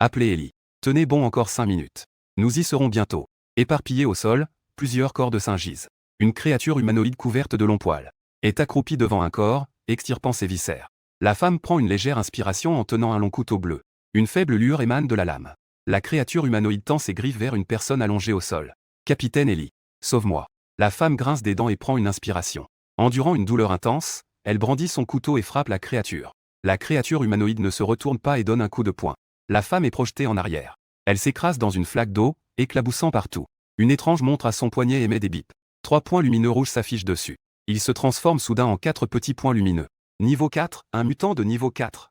Appelez Ellie. Tenez bon encore 5 minutes. Nous y serons bientôt. Éparpillés au sol, plusieurs corps de singes gisent. Une créature humanoïde couverte de longs poils est accroupie devant un corps, extirpant ses viscères. La femme prend une légère inspiration en tenant un long couteau bleu. Une faible lueur émane de la lame. La créature humanoïde tend ses griffes vers une personne allongée au sol. Capitaine Ellie, sauve-moi. La femme grince des dents et prend une inspiration. Endurant une douleur intense, elle brandit son couteau et frappe la créature. La créature humanoïde ne se retourne pas et donne un coup de poing. La femme est projetée en arrière. Elle s'écrase dans une flaque d'eau, éclaboussant partout. Une étrange montre à son poignet émet des bips. 3 points lumineux rouges s'affichent dessus. Il se transforme soudain en 4 petits points lumineux. Niveau 4, un mutant de niveau 4.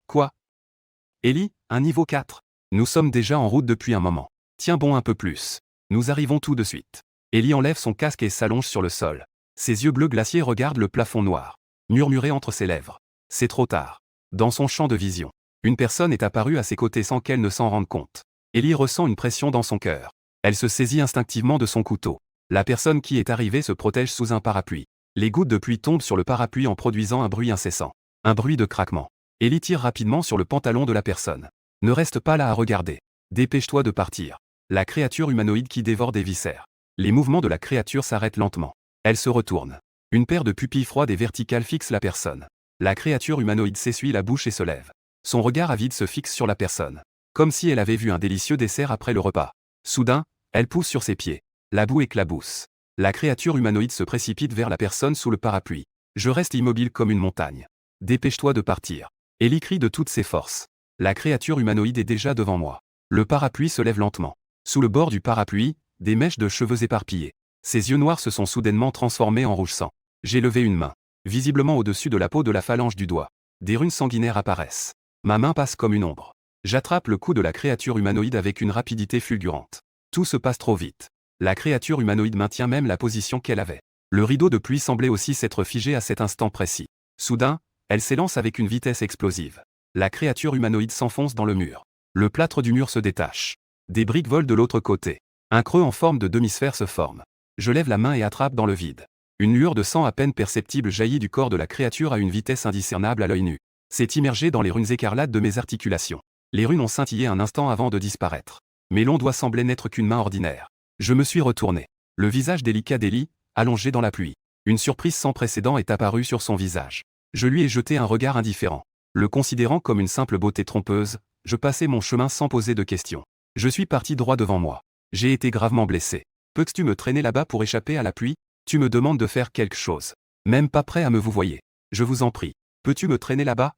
Quoi? Ellie, un niveau 4. Nous sommes déjà en route depuis un moment. Tiens bon un peu plus. Nous arrivons tout de suite. Ellie enlève son casque et s'allonge sur le sol. Ses yeux bleus glaciers regardent le plafond noir. Murmuré entre ses lèvres. C'est trop tard. Dans son champ de vision, une personne est apparue à ses côtés sans qu'elle ne s'en rende compte. Ellie ressent une pression dans son cœur. Elle se saisit instinctivement de son couteau. La personne qui est arrivée se protège sous un parapluie. Les gouttes de pluie tombent sur le parapluie en produisant un bruit incessant. Un bruit de craquement. Ellie tire rapidement sur le pantalon de la personne. Ne reste pas là à regarder. Dépêche-toi de partir. La créature humanoïde qui dévore des viscères. Les mouvements de la créature s'arrêtent lentement. Elle se retourne. Une paire de pupilles froides et verticales fixe la personne. La créature humanoïde s'essuie la bouche et se lève. Son regard avide se fixe sur la personne. Comme si elle avait vu un délicieux dessert après le repas. Soudain, elle pousse sur ses pieds. La boue éclabousse. La créature humanoïde se précipite vers la personne sous le parapluie. Je reste immobile comme une montagne. Dépêche-toi de partir. Ellie crie de toutes ses forces. La créature humanoïde est déjà devant moi. Le parapluie se lève lentement. Sous le bord du parapluie, des mèches de cheveux éparpillés. Ses yeux noirs se sont soudainement transformés en rouge sang. J'ai levé une main. Visiblement au-dessus de la peau de la phalange du doigt. Des runes sanguinaires apparaissent. Ma main passe comme une ombre. J'attrape le cou de la créature humanoïde avec une rapidité fulgurante. Tout se passe trop vite. La créature humanoïde maintient même la position qu'elle avait. Le rideau de pluie semblait aussi s'être figé à cet instant précis. Soudain, elle s'élance avec une vitesse explosive. La créature humanoïde s'enfonce dans le mur. Le plâtre du mur se détache. Des briques volent de l'autre côté. Un creux en forme de demi-sphère se forme. Je lève la main et attrape dans le vide. Une lueur de sang à peine perceptible jaillit du corps de la créature à une vitesse indiscernable à l'œil nu. C'est immergé dans les runes écarlates de mes articulations. Les runes ont scintillé un instant avant de disparaître. Mes longs doigts semblaient n'être qu'une main ordinaire. Je me suis retourné. Le visage délicat d'Ellie, allongé dans la pluie. Une surprise sans précédent est apparue sur son visage. Je lui ai jeté un regard indifférent. Le considérant comme une simple beauté trompeuse, je passais mon chemin sans poser de questions. Je suis parti droit devant moi. J'ai été gravement blessé. Peux-tu me traîner là-bas pour échapper à la pluie? Tu me demandes de faire quelque chose. Même pas prêt à me vouvoyer. Je vous en prie. Peux-tu me traîner là-bas?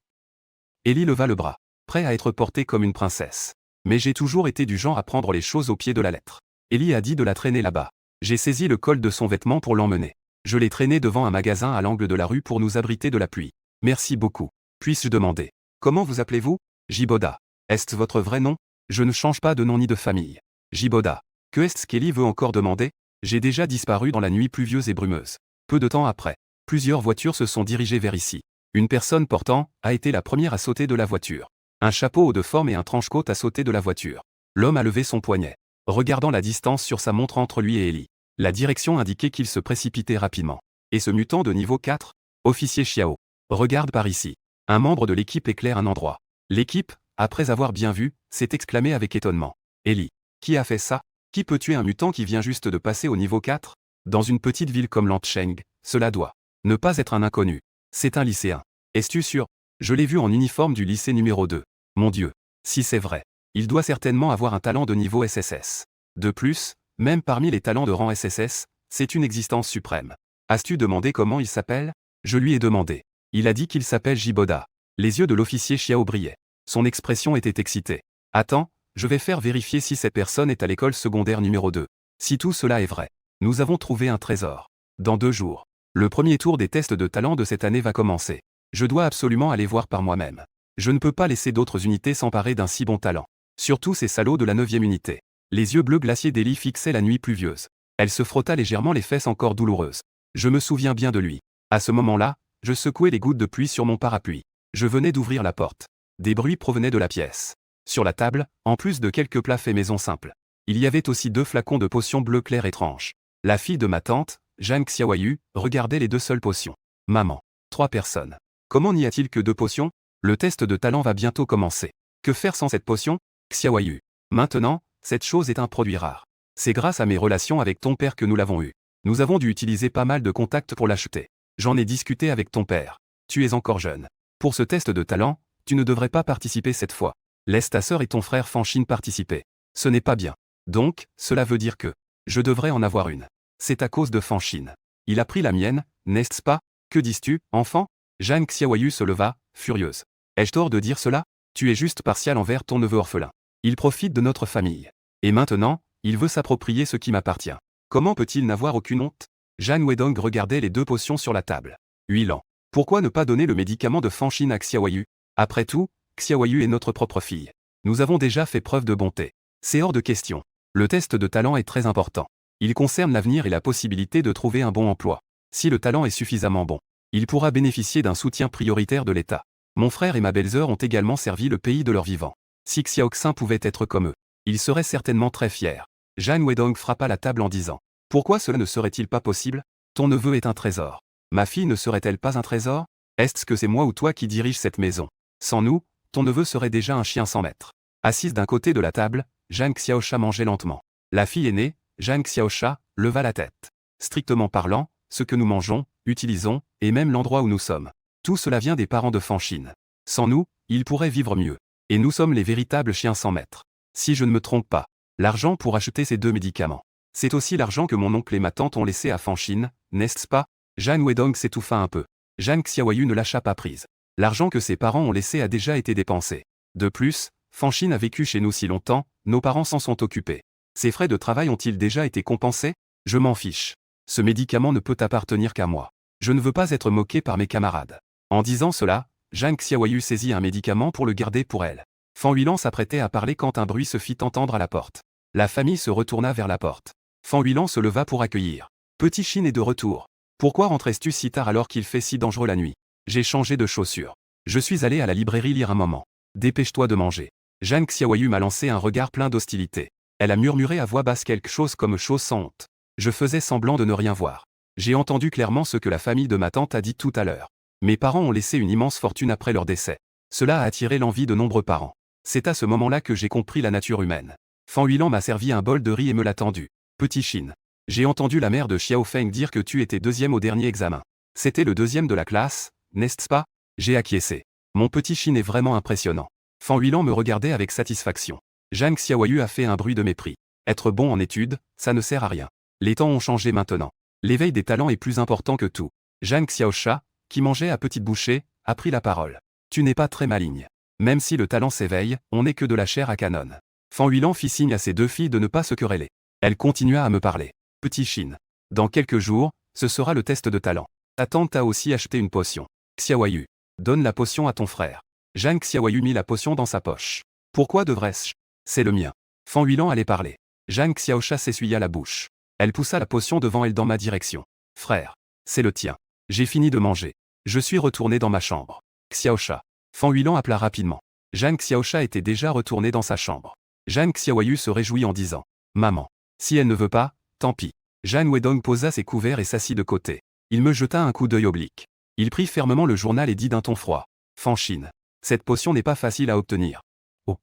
Ellie leva le bras, prêt à être portée comme une princesse. Mais j'ai toujours été du genre à prendre les choses au pied de la lettre. Ellie a dit de la traîner là-bas. J'ai saisi le col de son vêtement pour l'emmener. Je l'ai traîné devant un magasin à l'angle de la rue pour nous abriter de la pluie. Merci beaucoup. Puis-je demander? Comment vous appelez-vous? Jiboda. Est-ce votre vrai nom? Je ne change pas de nom ni de famille. Jiboda. Que est-ce qu'Ellie veut encore demander? J'ai déjà disparu dans la nuit pluvieuse et brumeuse. Peu de temps après, plusieurs voitures se sont dirigées vers ici. Une personne portant a été la première à sauter de la voiture. Un chapeau haut de forme et un tranche-côte a sauté de la voiture. L'homme a levé son poignet, regardant la distance sur sa montre entre lui et Ellie. La direction indiquait qu'il se précipitait rapidement. Et ce mutant de niveau 4, officier Xiao, regarde par ici. Un membre de l'équipe éclaire un endroit. L'équipe, après avoir bien vu, s'est exclamée avec étonnement. Ellie, qui a fait ça? Qui peut tuer un mutant qui vient juste de passer au niveau 4? Dans une petite ville comme Lancheng, cela doit ne pas être un inconnu. C'est un lycéen. Es-tu sûr? Je l'ai vu en uniforme du lycée numéro 2. Mon Dieu. Si c'est vrai, il doit certainement avoir un talent de niveau SSS. De plus, même parmi les talents de rang SSS, c'est une existence suprême. As-tu demandé comment il s'appelle? Je lui ai demandé. Il a dit qu'il s'appelle Jiboda. Les yeux de l'officier Xiao brillaient. Son expression était excitée. Attends, je vais faire vérifier si cette personne est à l'école secondaire numéro 2. Si tout cela est vrai, nous avons trouvé un trésor. Dans 2 jours, le premier tour des tests de talent de cette année va commencer. Je dois absolument aller voir par moi-même. Je ne peux pas laisser d'autres unités s'emparer d'un si bon talent. Surtout ces salauds de la 9e unité. Les yeux bleus glaciers d'Ellie fixaient la nuit pluvieuse. Elle se frotta légèrement les fesses encore douloureuses. Je me souviens bien de lui. À ce moment-là, je secouais les gouttes de pluie sur mon parapluie. Je venais d'ouvrir la porte. Des bruits provenaient de la pièce. Sur la table, en plus de quelques plats faits maison simples, il y avait aussi 2 flacons de potions bleu clair étranges. La fille de ma tante, Zhang Xiaoyu, regardait les 2 seules potions. Maman. 3 personnes. Comment n'y a-t-il que 2 potions? Le test de talent va bientôt commencer. Que faire sans cette potion? Xiaoyu. Maintenant, cette chose est un produit rare. C'est grâce à mes relations avec ton père que nous l'avons eu. Nous avons dû utiliser pas mal de contacts pour l'acheter. J'en ai discuté avec ton père. Tu es encore jeune. Pour ce test de talent, tu ne devrais pas participer cette fois. Laisse ta sœur et ton frère Fanchine participer. Ce n'est pas bien. Donc, cela veut dire que je devrais en avoir une. C'est à cause de Fanchine. Il a pris la mienne, n'est-ce pas? Que dis-tu, enfant? Zhang Xiaoyu se leva, furieuse. Ai-je tort de dire cela? Tu es juste partial envers ton neveu orphelin. Il profite de notre famille. Et maintenant, il veut s'approprier ce qui m'appartient. Comment peut-il n'avoir aucune honte? Zhang Weidong regardait les deux potions sur la table. Huilant. Pourquoi ne pas donner le médicament de Fanchine à Xiaoyu? Après tout, Xiaoyu est notre propre fille. Nous avons déjà fait preuve de bonté. C'est hors de question. Le test de talent est très important. Il concerne l'avenir et la possibilité de trouver un bon emploi. Si le talent est suffisamment bon, il pourra bénéficier d'un soutien prioritaire de l'État. Mon frère et ma belle-sœur ont également servi le pays de leur vivant. Si Xiaoxin pouvait être comme eux, il serait certainement très fier. Zhang Weidong frappa la table en disant. Pourquoi cela ne serait-il pas possible? Ton neveu est un trésor. Ma fille ne serait-elle pas un trésor? Est-ce que c'est moi ou toi qui dirige cette maison? Sans nous, ton neveu serait déjà un chien sans maître. Assise d'un côté de la table, Zhang Xiaosha mangeait lentement. La fille aînée, Zhang Xiaosha, leva la tête. Strictement parlant, ce que nous mangeons, utilisons, et même l'endroit où nous sommes. Tout cela vient des parents de Fanchine. Sans nous, ils pourraient vivre mieux. Et nous sommes les véritables chiens sans maître. Si je ne me trompe pas, l'argent pour acheter ces deux médicaments. C'est aussi l'argent que mon oncle et ma tante ont laissé à Fanchine, n'est-ce pas? Zhang Weidong s'étouffa un peu. Zhang Xiaoyu ne lâcha pas prise. L'argent que ses parents ont laissé a déjà été dépensé. De plus, Fanchine a vécu chez nous si longtemps, nos parents s'en sont occupés. Ses frais de travail ont-ils déjà été compensés? Je m'en fiche. Ce médicament ne peut appartenir qu'à moi. Je ne veux pas être moqué par mes camarades. En disant cela, Zhang Xiaoyu saisit un médicament pour le garder pour elle. Fan Huilan s'apprêtait à parler quand un bruit se fit entendre à la porte. La famille se retourna vers la porte. Fan Huilan se leva pour accueillir. Petit Chine est de retour. Pourquoi rentres-tu si tard alors qu'il fait si dangereux la nuit? J'ai changé de chaussures. Je suis allé à la librairie lire un moment. Dépêche-toi de manger. Zhang Xiaoyu m'a lancé un regard plein d'hostilité. Elle a murmuré à voix basse quelque chose comme chose sans honte. Je faisais semblant de ne rien voir. J'ai entendu clairement ce que la famille de ma tante a dit tout à l'heure. Mes parents ont laissé une immense fortune après leur décès. Cela a attiré l'envie de nombreux parents. C'est à ce moment-là que j'ai compris la nature humaine. Fan Huilan m'a servi un bol de riz et me l'a tendu. Petit Chine. J'ai entendu la mère de Xiao Feng dire que tu étais deuxième au dernier examen. C'était le deuxième de la classe, n'est-ce pas? J'ai acquiescé. Mon petit Chine est vraiment impressionnant. Fan Huilan me regardait avec satisfaction. Zhang Xiaoyu a fait un bruit de mépris. Être bon en études, ça ne sert à rien. Les temps ont changé maintenant. L'éveil des talents est plus important que tout. Zhang Xiaosha, qui mangeait à petites bouchées, a pris la parole. Tu n'es pas très maligne. Même si le talent s'éveille, on n'est que de la chair à canon. Fan Huilan fit signe à ses deux filles de ne pas se quereller. Elle continua à me parler. Petit Chine. Dans quelques jours, ce sera le test de talent. Ta tante a aussi acheté une potion. Xiaoyu. Donne la potion à ton frère. Zhang Xiaoyu mit la potion dans sa poche. Pourquoi devrais-je? C'est le mien. Fan Huilan allait parler. Zhang Xiaosha s'essuya la bouche. Elle poussa la potion devant elle dans ma direction. Frère. C'est le tien. J'ai fini de manger. Je suis retourné dans ma chambre. Xiaosha. Fan Huilan appela rapidement. Zhang Xiaosha était déjà retourné dans sa chambre. Zhang Xiaoyu se réjouit en disant. Maman. Si elle ne veut pas, tant pis. Zhang Weidong posa ses couverts et s'assit de côté. Il me jeta un coup d'œil oblique. Il prit fermement le journal et dit d'un ton froid. Fanchine. Cette potion n'est pas facile à obtenir. Oh.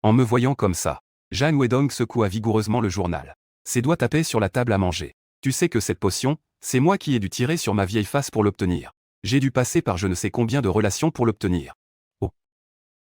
En me voyant comme ça, Zhang Weidong secoua vigoureusement le journal. Ses doigts tapaient sur la table à manger. Tu sais que cette potion, c'est moi qui ai dû tirer sur ma vieille face pour l'obtenir. J'ai dû passer par je ne sais combien de relations pour l'obtenir. Oh.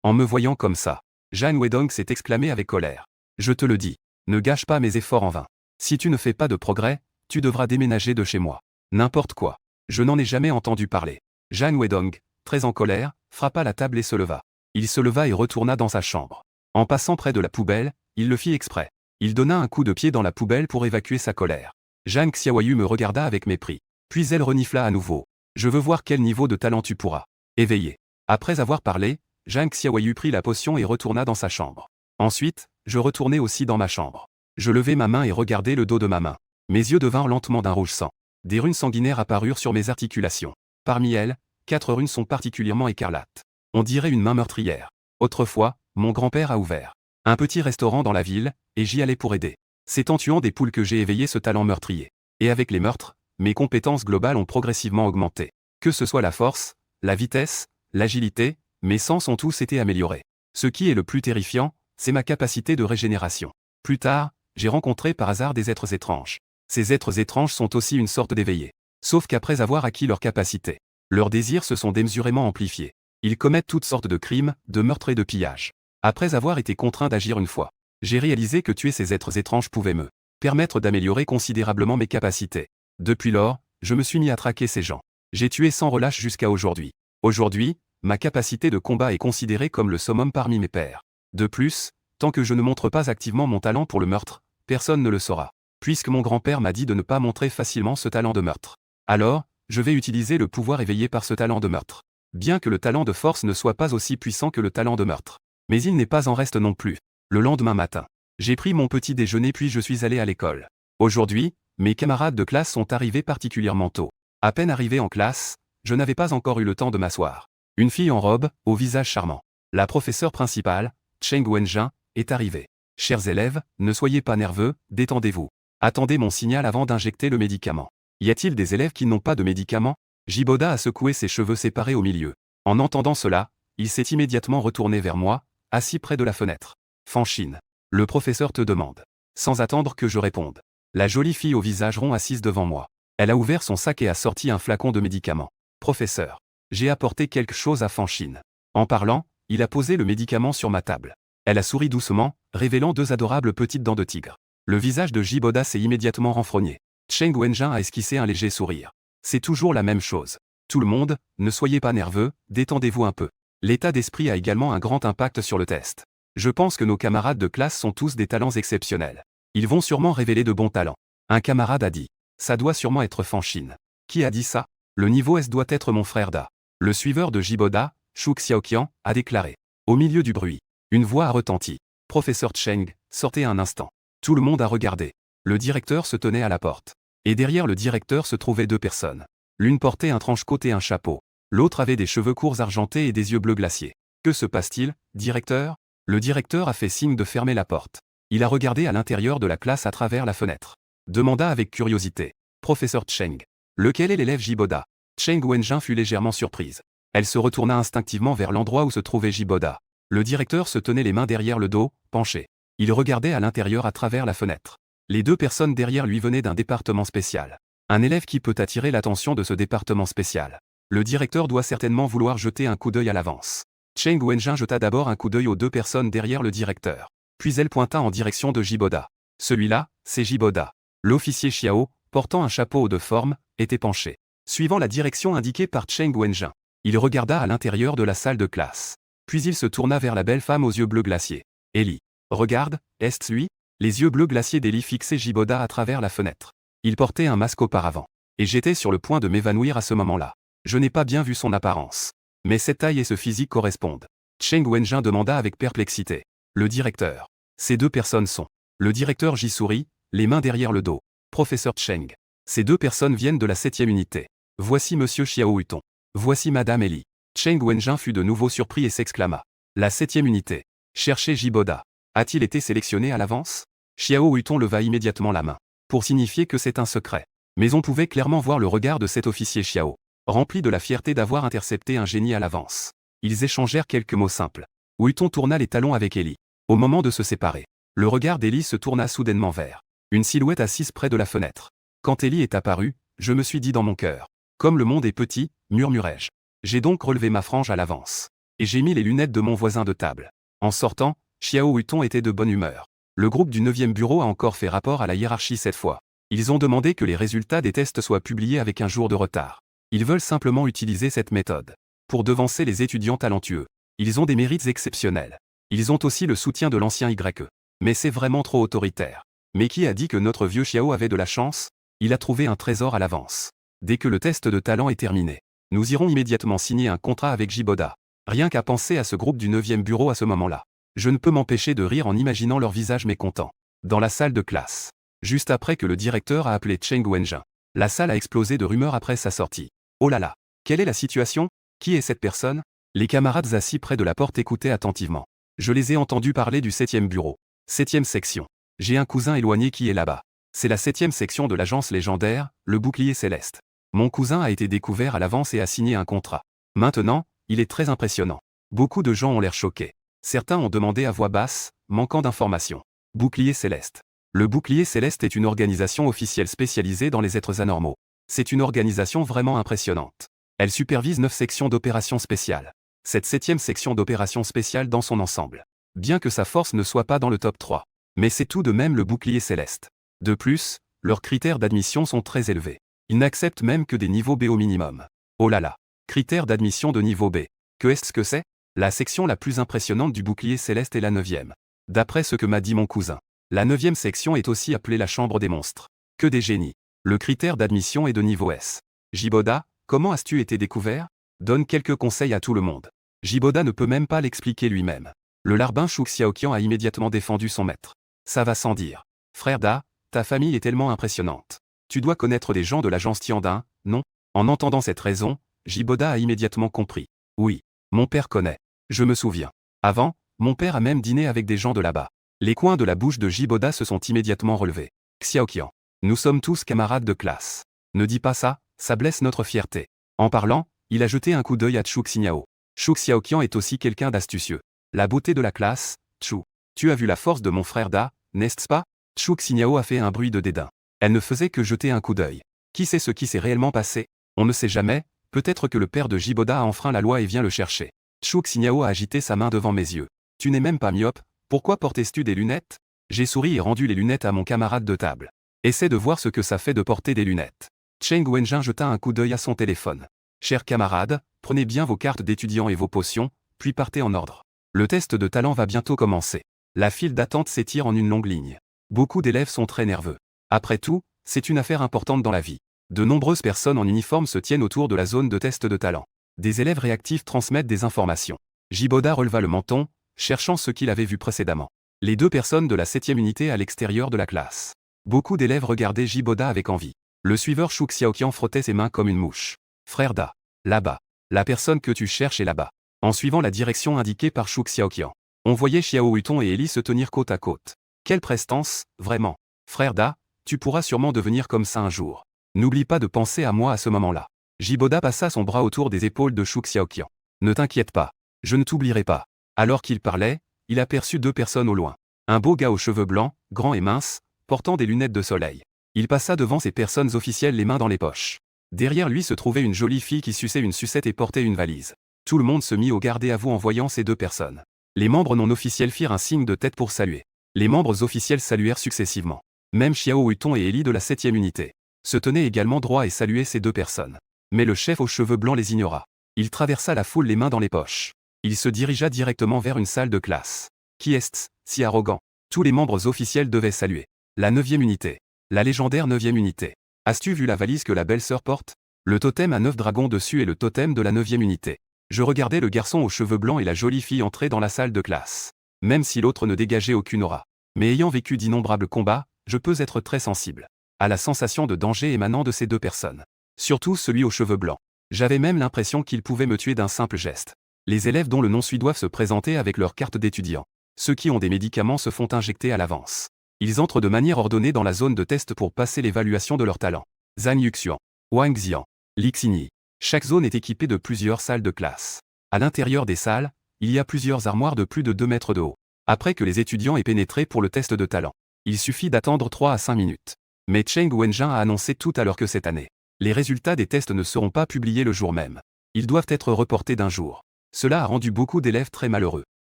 En me voyant comme ça, Zhang Weidong s'est exclamé avec colère. Je te le dis, ne gâche pas mes efforts en vain. Si tu ne fais pas de progrès, tu devras déménager de chez moi. N'importe quoi. Je n'en ai jamais entendu parler. Zhang Weidong, très en colère, frappa la table et se leva. Il se leva et retourna dans sa chambre. En passant près de la poubelle, il le fit exprès. Il donna un coup de pied dans la poubelle pour évacuer sa colère. Zhang Xiaoyu me regarda avec mépris. Puis elle renifla à nouveau. Je veux voir quel niveau de talent tu pourras éveiller. Après avoir parlé, Zhang Xiaoyu prit la potion et retourna dans sa chambre. Ensuite, je retournai aussi dans ma chambre. Je levai ma main et regardai le dos de ma main. Mes yeux devinrent lentement d'un rouge sang. Des runes sanguinaires apparurent sur mes articulations. Parmi elles, 4 runes sont particulièrement écarlates. On dirait une main meurtrière. Autrefois, mon grand-père a ouvert un petit restaurant dans la ville, et j'y allais pour aider. C'est en tuant des poules que j'ai éveillé ce talent meurtrier. Et avec les meurtres, mes compétences globales ont progressivement augmenté. Que ce soit la force, la vitesse, l'agilité, mes sens ont tous été améliorés. Ce qui est le plus terrifiant, c'est ma capacité de régénération. Plus tard, j'ai rencontré par hasard des êtres étranges. Ces êtres étranges sont aussi une sorte d'éveillés. Sauf qu'après avoir acquis leurs capacités, leurs désirs se sont démesurément amplifiés. Ils commettent toutes sortes de crimes, de meurtres et de pillages. Après avoir été contraint d'agir une fois, j'ai réalisé que tuer ces êtres étranges pouvait me permettre d'améliorer considérablement mes capacités. Depuis lors, je me suis mis à traquer ces gens. J'ai tué sans relâche jusqu'à aujourd'hui. Aujourd'hui, ma capacité de combat est considérée comme le summum parmi mes pairs. De plus, tant que je ne montre pas activement mon talent pour le meurtre, personne ne le saura. Puisque mon grand-père m'a dit de ne pas montrer facilement ce talent de meurtre. Alors, je vais utiliser le pouvoir éveillé par ce talent de meurtre. Bien que le talent de force ne soit pas aussi puissant que le talent de meurtre. Mais il n'est pas en reste non plus. Le lendemain matin, j'ai pris mon petit déjeuner puis je suis allé à l'école. Aujourd'hui, mes camarades de classe sont arrivés particulièrement tôt. À peine arrivé en classe, je n'avais pas encore eu le temps de m'asseoir. Une fille en robe, au visage charmant. La professeure principale, Cheng Wenjin, est arrivée. Chers élèves, ne soyez pas nerveux, détendez-vous. Attendez mon signal avant d'injecter le médicament. Y a-t-il des élèves qui n'ont pas de médicament? Jiboda a secoué ses cheveux séparés au milieu. En entendant cela, il s'est immédiatement retourné vers moi, assis près de la fenêtre. Fanchine. Le professeur te demande. Sans attendre que je réponde. La jolie fille au visage rond assise devant moi. Elle a ouvert son sac et a sorti un flacon de médicament. Professeur. J'ai apporté quelque chose à Fanchine. En parlant, il a posé le médicament sur ma table. Elle a souri doucement, révélant deux adorables petites dents de tigre. Le visage de Jiboda s'est immédiatement renfrogné. Cheng Wenjin a esquissé un léger sourire. C'est toujours la même chose. Tout le monde, ne soyez pas nerveux, détendez-vous un peu. L'état d'esprit a également un grand impact sur le test. Je pense que nos camarades de classe sont tous des talents exceptionnels. Ils vont sûrement révéler de bons talents. Un camarade a dit. Ça doit sûrement être Fanchine. Qui a dit ça? Le niveau S doit être mon frère Da. Le suiveur de Jiboda, Shu Xiaoqian, a déclaré. Au milieu du bruit, une voix a retenti. Professeur Cheng, sortez un instant. Tout le monde a regardé. Le directeur se tenait à la porte. Et derrière le directeur se trouvaient deux personnes. L'une portait un trench-coat et un chapeau. L'autre avait des cheveux courts argentés et des yeux bleus glaciers. Que se passe-t-il, directeur? Le directeur a fait signe de fermer la porte. Il a regardé à l'intérieur de la classe à travers la fenêtre. Demanda avec curiosité. Professeur Cheng. Lequel est l'élève Jiboda? Cheng Wenjin fut légèrement surprise. Elle se retourna instinctivement vers l'endroit où se trouvait Jiboda. Le directeur se tenait les mains derrière le dos, penché. Il regardait à l'intérieur à travers la fenêtre. Les deux personnes derrière lui venaient d'un département spécial. Un élève qui peut attirer l'attention de ce département spécial. Le directeur doit certainement vouloir jeter un coup d'œil à l'avance. Cheng Wenjin jeta d'abord un coup d'œil aux deux personnes derrière le directeur. Puis elle pointa en direction de Jiboda. Celui-là, c'est Jiboda. L'officier Xiao, portant un chapeau de forme, était penché. Suivant la direction indiquée par Cheng Wenjin, il regarda à l'intérieur de la salle de classe. Puis il se tourna vers la belle femme aux yeux bleus glaciers. Ellie. Regarde, est-ce lui? Les yeux bleus glaciers d'Ellie fixaient Jiboda à travers la fenêtre. Il portait un masque auparavant. Et j'étais sur le point de m'évanouir à ce moment-là. Je n'ai pas bien vu son apparence. Mais cette taille et ce physique correspondent. Cheng Wenjin demanda avec perplexité. Le directeur. Ces deux personnes sont. Le directeur j'y sourit, les mains derrière le dos. Professeur Cheng. Ces deux personnes viennent de la 7e unité. Voici Monsieur Xiao Huton. Voici Madame Ellie. Cheng Wenjin fut de nouveau surpris et s'exclama. La 7e unité. Cherchez Jiboda. A-t-il été sélectionné à l'avance? Xiao Huton leva immédiatement la main. Pour signifier que c'est un secret. Mais on pouvait clairement voir le regard de cet officier Xiao. Rempli de la fierté d'avoir intercepté un génie à l'avance. Ils échangèrent quelques mots simples. Huton tourna les talons avec Ellie. Au moment de se séparer, le regard d'Ellie se tourna soudainement vers une silhouette assise près de la fenêtre. Quand Ellie est apparue, je me suis dit dans mon cœur. Comme le monde est petit, murmurai-je. J'ai donc relevé ma frange à l'avance. Et j'ai mis les lunettes de mon voisin de table. En sortant, Xiao Huton était de bonne humeur. Le groupe du 9e bureau a encore fait rapport à la hiérarchie cette fois. Ils ont demandé que les résultats des tests soient publiés avec un jour de retard. Ils veulent simplement utiliser cette méthode. Pour devancer les étudiants talentueux. Ils ont des mérites exceptionnels. Ils ont aussi le soutien de l'ancien YE. Mais c'est vraiment trop autoritaire. Mais qui a dit que notre vieux Xiao avait de la chance? Il a trouvé un trésor à l'avance. Dès que le test de talent est terminé, nous irons immédiatement signer un contrat avec Jiboda. Rien qu'à penser à ce groupe du 9e bureau à ce moment-là. Je ne peux m'empêcher de rire en imaginant leur visage mécontent. Dans la salle de classe. Juste après que le directeur a appelé Cheng Wenjin. La salle a explosé de rumeurs après sa sortie. Oh là là. Quelle est la situation? Qui est cette personne? Les camarades assis près de la porte écoutaient attentivement. Je les ai entendus parler du 7e bureau. 7e section. J'ai un cousin éloigné qui est là-bas. C'est la 7e section de l'agence légendaire, le bouclier céleste. Mon cousin a été découvert à l'avance et a signé un contrat. Maintenant, il est très impressionnant. Beaucoup de gens ont l'air choqués. Certains ont demandé à voix basse, manquant d'informations. Bouclier Céleste. Le Bouclier Céleste est une organisation officielle spécialisée dans les êtres anormaux. C'est une organisation vraiment impressionnante. Elle supervise 9 sections d'opérations spéciales. Cette 7e section d'opérations spéciales dans son ensemble. Bien que sa force ne soit pas dans le top 3. Mais c'est tout de même le Bouclier Céleste. De plus, leurs critères d'admission sont très élevés. Ils n'acceptent même que des niveaux B au minimum. Oh là là. Critères d'admission de niveau B. Que est-ce que c'est? La section la plus impressionnante du Bouclier Céleste est la 9e. D'après ce que m'a dit mon cousin. La 9e section est aussi appelée la chambre des monstres. Que des génies. Le critère d'admission est de niveau S. Jiboda, comment as-tu été découvert? Donne quelques conseils à tout le monde. Jiboda ne peut même pas l'expliquer lui-même. Le larbin Shuk Xiaoqian a immédiatement défendu son maître. Ça va sans dire. Frère Da, ta famille est tellement impressionnante. Tu dois connaître des gens de l'agence Tiandin, non? En entendant cette raison, Jiboda a immédiatement compris. Oui, mon père connaît. Je me souviens. Avant, mon père a même dîné avec des gens de là-bas. Les coins de la bouche de Jiboda se sont immédiatement relevés. Xiaoqian. Nous sommes tous camarades de classe. Ne dis pas ça, ça blesse notre fierté. En parlant, il a jeté un coup d'œil à Chu Xiao. Chu Xiaoqian est aussi quelqu'un d'astucieux. La beauté de la classe, Chu. Tu as vu la force de mon frère Da, n'est-ce pas? Chu Xiao a fait un bruit de dédain. Elle ne faisait que jeter un coup d'œil. Qui sait ce qui s'est réellement passé? On ne sait jamais, peut-être que le père de Jiboda a enfreint la loi et vient le chercher. Chu Xiao a agité sa main devant mes yeux. Tu n'es même pas myope, pourquoi portais-tu des lunettes? J'ai souri et rendu les lunettes à mon camarade de table. Essaie de voir ce que ça fait de porter des lunettes. Cheng Wenjin jeta un coup d'œil à son téléphone. Chers camarades, prenez bien vos cartes d'étudiants et vos potions, puis partez en ordre. Le test de talent va bientôt commencer. La file d'attente s'étire en une longue ligne. Beaucoup d'élèves sont très nerveux. Après tout, c'est une affaire importante dans la vie. De nombreuses personnes en uniforme se tiennent autour de la zone de test de talent. Des élèves réactifs transmettent des informations. Jiboda releva le menton, cherchant ce qu'il avait vu précédemment. Les 2 personnes de la 7e unité à l'extérieur de la classe. Beaucoup d'élèves regardaient Jiboda avec envie. Le suiveur Shuk Xiaoqian frottait ses mains comme une mouche. Frère Da. Là-bas. La personne que tu cherches est là-bas. En suivant la direction indiquée par Shuk Xiaoqian. On voyait Xiao Huton et Ellie se tenir côte à côte. Quelle prestance, vraiment. Frère Da, tu pourras sûrement devenir comme ça un jour. N'oublie pas de penser à moi à ce moment-là. Jiboda passa son bras autour des épaules de Shuk Xiaoqian. Ne t'inquiète pas. Je ne t'oublierai pas. Alors qu'il parlait, il aperçut 2 personnes au loin. Un beau gars aux cheveux blancs, grand et mince, portant des lunettes de soleil. Il passa devant ces personnes officielles les mains dans les poches. Derrière lui se trouvait une jolie fille qui suçait une sucette et portait une valise. Tout le monde se mit au garde à vous en voyant ces 2 personnes. Les membres non officiels firent un signe de tête pour saluer. Les membres officiels saluèrent successivement. Même Xiao Huton et Ellie de la 7e unité se tenaient également droit et saluaient ces 2 personnes. Mais le chef aux cheveux blancs les ignora. Il traversa la foule les mains dans les poches. Il se dirigea directement vers une salle de classe. Qui est-ce, si arrogant? Tous les membres officiels devaient saluer. La 9e unité. La légendaire 9e unité. As-tu vu la valise que la belle-sœur porte? Le totem à 9 dragons dessus est le totem de la 9e unité. Je regardais le garçon aux cheveux blancs et la jolie fille entrer dans la salle de classe. Même si l'autre ne dégageait aucune aura. Mais ayant vécu d'innombrables combats, je peux être très sensible à la sensation de danger émanant de ces 2 personnes. Surtout celui aux cheveux blancs. J'avais même l'impression qu'il pouvait me tuer d'un simple geste. Les élèves dont le nom suit doivent se présenter avec leur carte d'étudiant. Ceux qui ont des médicaments se font injecter à l'avance. Ils entrent de manière ordonnée dans la zone de test pour passer l'évaluation de leur talent. Zhang Yuxian, Wang Xian, Li Xingyi. Chaque zone est équipée de plusieurs salles de classe. À l'intérieur des salles, il y a plusieurs armoires de plus de 2 mètres de haut. Après que les étudiants aient pénétré pour le test de talent, il suffit d'attendre 3 à 5 minutes. Mais Cheng Wenjin a annoncé tout à l'heure que cette année, les résultats des tests ne seront pas publiés le jour même. Ils doivent être reportés d'un jour. Cela a rendu beaucoup d'élèves très malheureux.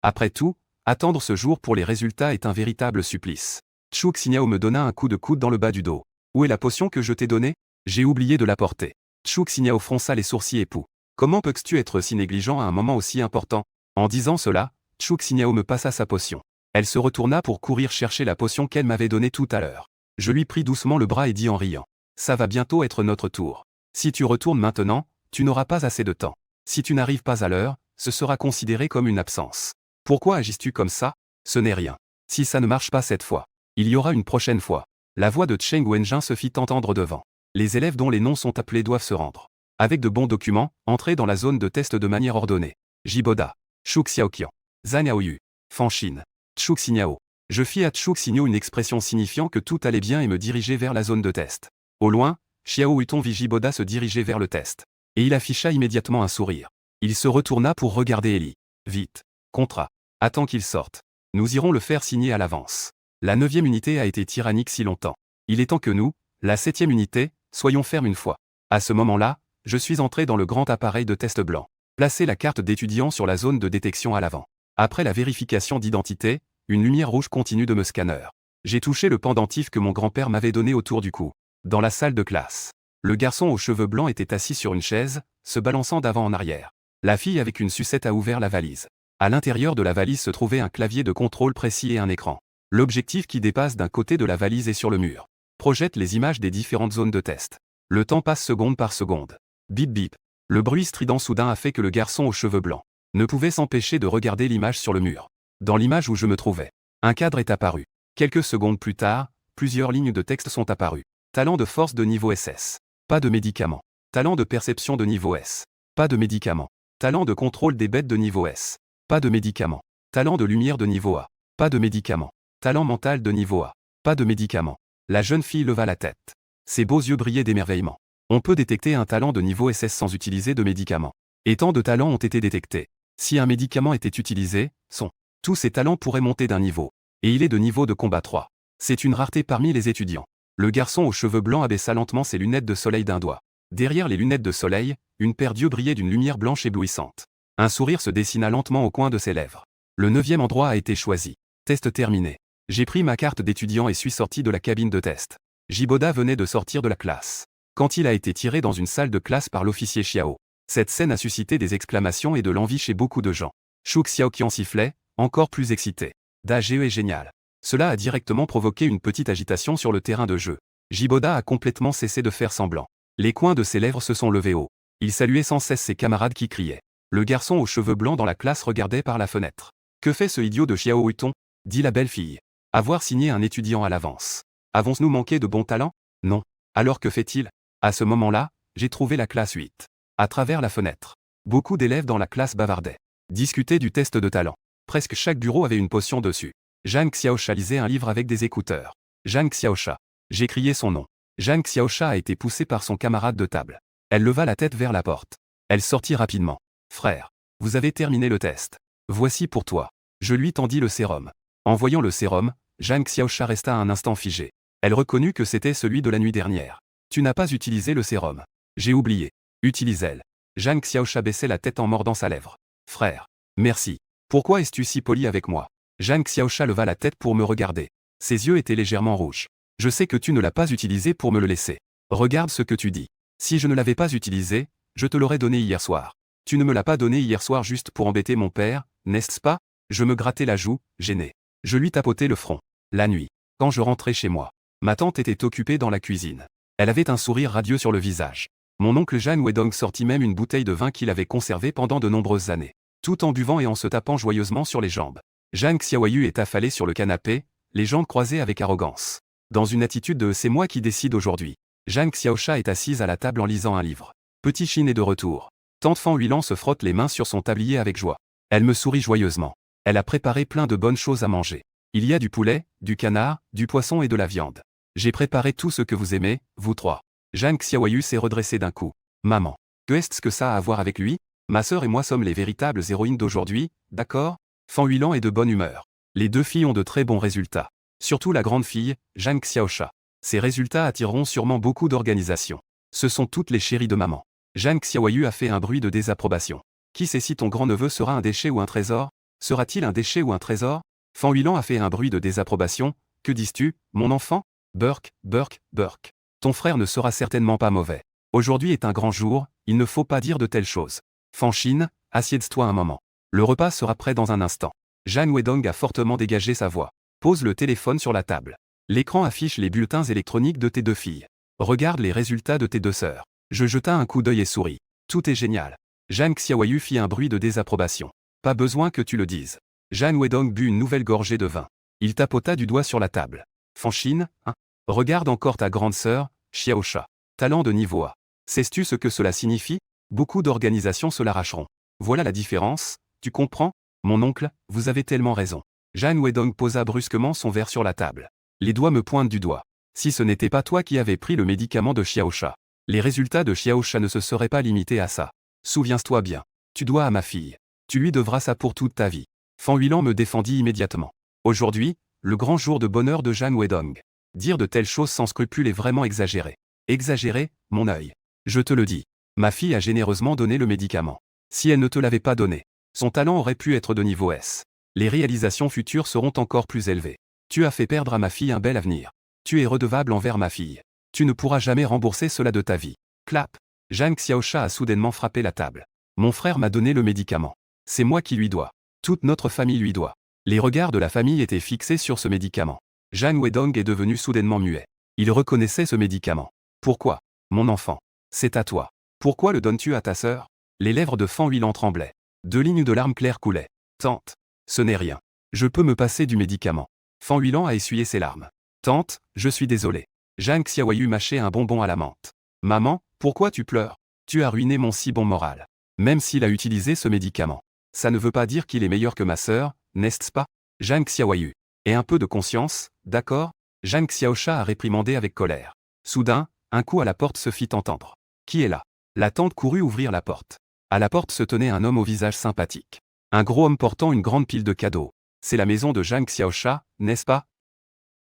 Après tout, attendre ce jour pour les résultats est un véritable supplice. Chu Xiao me donna un coup de coude dans le bas du dos. Où est la potion que je t'ai donnée? J'ai oublié de l'apporter. Chu Xiao fronça les sourcils épous. Comment peux-tu être si négligent à un moment aussi important? En disant cela, Chu Xiao me passa sa potion. Elle se retourna pour courir chercher la potion qu'elle m'avait donnée tout à l'heure. Je lui pris doucement le bras et dis en riant. Ça va bientôt être notre tour. Si tu retournes maintenant, tu n'auras pas assez de temps. Si tu n'arrives pas à l'heure, ce sera considéré comme une absence. Pourquoi agis-tu comme ça? Ce n'est rien. Si ça ne marche pas cette fois, il y aura une prochaine fois. La voix de Cheng Wenjin se fit entendre devant. Les élèves dont les noms sont appelés doivent se rendre. Avec de bons documents, entrer dans la zone de test de manière ordonnée. Jiboda, Shuk Xiaoqian, Zhang Yaoyu, Fanxin, Chu Xiao. Je fis à Chu Xiao une expression signifiant que tout allait bien et me dirigeai vers la zone de test. Au loin, Xiao Huton vit Jiboda se diriger vers le test. Et il afficha immédiatement un sourire. Il se retourna pour regarder Ellie. Vite. Contrat. Attends qu'il sorte. Nous irons le faire signer à l'avance. La 9e unité a été tyrannique si longtemps. Il est temps que nous, la 7e unité, soyons fermes une fois. À ce moment-là, je suis entré dans le grand appareil de test blanc. Placez la carte d'étudiant sur la zone de détection à l'avant. Après la vérification d'identité, une lumière rouge continue de me scanner. J'ai touché le pendentif que mon grand-père m'avait donné autour du cou. Dans la salle de classe. Le garçon aux cheveux blancs était assis sur une chaise, se balançant d'avant en arrière. La fille avec une sucette a ouvert la valise. À l'intérieur de la valise se trouvait un clavier de contrôle précis et un écran. L'objectif qui dépasse d'un côté de la valise est sur le mur. Projette les images des différentes zones de test. Le temps passe seconde par seconde. Bip bip. Le bruit strident soudain a fait que le garçon aux cheveux blancs ne pouvait s'empêcher de regarder l'image sur le mur. Dans l'image où je me trouvais, un cadre est apparu. Quelques secondes plus tard, plusieurs lignes de texte sont apparues. Talent de force de niveau SS. Pas de médicaments. Talent de perception de niveau S. Pas de médicaments. Talent de contrôle des bêtes de niveau S. Pas de médicaments. Talent de lumière de niveau A. Pas de médicaments. Talent mental de niveau A. Pas de médicaments. La jeune fille leva la tête. Ses beaux yeux brillaient d'émerveillement. On peut détecter un talent de niveau SS sans utiliser de médicaments. Et tant de talents ont été détectés. Si un médicament était utilisé, tous ces talents pourraient monter d'un niveau. Et il est de niveau de combat 3. C'est une rareté parmi les étudiants. Le garçon aux cheveux blancs abaissa lentement ses lunettes de soleil d'un doigt. Derrière les lunettes de soleil, une paire d'yeux brillait d'une lumière blanche éblouissante. Un sourire se dessina lentement au coin de ses lèvres. Le 9e endroit a été choisi. Test terminé. J'ai pris ma carte d'étudiant et suis sorti de la cabine de test. Jiboda venait de sortir de la classe. Quand il a été tiré dans une salle de classe par l'officier Xiao. Cette scène a suscité des exclamations et de l'envie chez beaucoup de gens. Shuk Xiaoqian sifflait, encore plus excité. Dage est génial. Cela a directement provoqué une petite agitation sur le terrain de jeu. Jiboda a complètement cessé de faire semblant. Les coins de ses lèvres se sont levés haut. Il saluait sans cesse ses camarades qui criaient. Le garçon aux cheveux blancs dans la classe regardait par la fenêtre. Que fait ce idiot de Xiao Huitong? Dit la belle fille. Avoir signé un étudiant à l'avance. Avons-nous manqué de bons talents? Non. Alors que fait-il? À ce moment-là, j'ai trouvé la classe 8. À travers la fenêtre. Beaucoup d'élèves dans la classe bavardaient. Discutaient du test de talent. Presque chaque bureau avait une potion dessus. Zhang Xiaosha lisait un livre avec des écouteurs. Zhang Xiaosha. J'ai crié son nom. Zhang Xiaosha a été poussée par son camarade de table. Elle leva la tête vers la porte. Elle sortit rapidement. Frère. Vous avez terminé le test. Voici pour toi. Je lui tendis le sérum. En voyant le sérum, Zhang Xiaosha resta un instant figée. Elle reconnut que c'était celui de la nuit dernière. Tu n'as pas utilisé le sérum. J'ai oublié. Utilise-le. Zhang Xiaosha baissait la tête en mordant sa lèvre. Frère. Merci. Pourquoi es-tu si poli avec moi? Zhang Xiaosha leva la tête pour me regarder. Ses yeux étaient légèrement rouges. Je sais que tu ne l'as pas utilisé pour me le laisser. Regarde ce que tu dis. Si je ne l'avais pas utilisé, je te l'aurais donné hier soir. Tu ne me l'as pas donné hier soir juste pour embêter mon père, n'est-ce pas? Je me grattais la joue, gêné. Je lui tapotais le front. La nuit, quand je rentrais chez moi, ma tante était occupée dans la cuisine. Elle avait un sourire radieux sur le visage. Mon oncle Jean Wedong sortit même une bouteille de vin qu'il avait conservée pendant de nombreuses années. Tout en buvant et en se tapant joyeusement sur les jambes. Zhang Xiaoyu est affalé sur le canapé, les jambes croisées avec arrogance. Dans une attitude de « c'est moi qui décide aujourd'hui ». Zhang Xiaosha est assise à la table en lisant un livre. Petit Chine est de retour. Tante Fan Huilan se frotte les mains sur son tablier avec joie. Elle me sourit joyeusement. Elle a préparé plein de bonnes choses à manger. Il y a du poulet, du canard, du poisson et de la viande. J'ai préparé tout ce que vous aimez, vous trois. Zhang Xiaoyu s'est redressé d'un coup. Maman. Qu'est-ce que ça a à voir avec lui? Ma sœur et moi sommes les véritables héroïnes d'aujourd'hui, d'accord? Fan Huilan est de bonne humeur. Les deux filles ont de très bons résultats. Surtout la grande fille, Zhang Xiaosha. Ces résultats attireront sûrement beaucoup d'organisations. Ce sont toutes les chéries de maman. Zhang Xiaoyu a fait un bruit de désapprobation. Qui sait si ton grand-neveu sera un déchet ou un trésor? Sera-t-il un déchet ou un trésor? Fan Huilan a fait un bruit de désapprobation. Que dis-tu, mon enfant? Burk, Burk, Burk. Ton frère ne sera certainement pas mauvais. Aujourd'hui est un grand jour, il ne faut pas dire de telles choses. Fan Chine, assieds-toi un moment. Le repas sera prêt dans un instant. Zhang Wedong a fortement dégagé sa voix. Pose le téléphone sur la table. L'écran affiche les bulletins électroniques de tes deux filles. Regarde les résultats de tes deux sœurs. Je jeta un coup d'œil et souris. Tout est génial. Zhang Xiaoyu fit un bruit de désapprobation. Pas besoin que tu le dises. Zhang Wedong but une nouvelle gorgée de vin. Il tapota du doigt sur la table. Fan Chine, hein? Regarde encore ta grande sœur, Xiaosha. Talent de niveau A. Sais-tu ce que cela signifie? Beaucoup d'organisations se l'arracheront. Voilà la différence, tu comprends? Mon oncle, vous avez tellement raison. Zhang Wedong posa brusquement son verre sur la table. Les doigts me pointent du doigt. Si ce n'était pas toi qui avais pris le médicament de Xiaosha, les résultats de Xiaosha ne se seraient pas limités à ça. Souviens-toi bien. Tu dois à ma fille. Tu lui devras ça pour toute ta vie. Fan Huilan me défendit immédiatement. Aujourd'hui, le grand jour de bonheur de Zhang Weidong. Dire de telles choses sans scrupule est vraiment exagéré. Exagéré, mon œil. Je te le dis. Ma fille a généreusement donné le médicament. Si elle ne te l'avait pas donné, son talent aurait pu être de niveau S. Les réalisations futures seront encore plus élevées. Tu as fait perdre à ma fille un bel avenir. Tu es redevable envers ma fille. Tu ne pourras jamais rembourser cela de ta vie. Clap. Zhang Xiaosha a soudainement frappé la table. Mon frère m'a donné le médicament. C'est moi qui lui dois. Toute notre famille lui doit. Les regards de la famille étaient fixés sur ce médicament. Zhang Weidong est devenu soudainement muet. Il reconnaissait ce médicament. Pourquoi, mon enfant? C'est à toi. Pourquoi le donnes-tu à ta sœur? Les lèvres de Fan Huilan tremblaient. 2 lignes de larmes claires coulaient. Tante. Ce n'est rien. Je peux me passer du médicament. Fan Huilan a essuyé ses larmes. Tante, je suis désolé. Zhang Xiaoyu mâchait un bonbon à la menthe. Maman, pourquoi tu pleures? Tu as ruiné mon si bon moral. Même s'il a utilisé ce médicament. Ça ne veut pas dire qu'il est meilleur que ma sœur, n'est-ce pas? Zhang Xiaoyu. Et un peu de conscience, d'accord? Zhang Xiaosha a réprimandé avec colère. Soudain, un coup à la porte se fit entendre. Qui est là? La tante courut ouvrir la porte. À la porte se tenait un homme au visage sympathique. Un gros homme portant une grande pile de cadeaux. C'est la maison de Zhang Xiaosha, n'est-ce pas?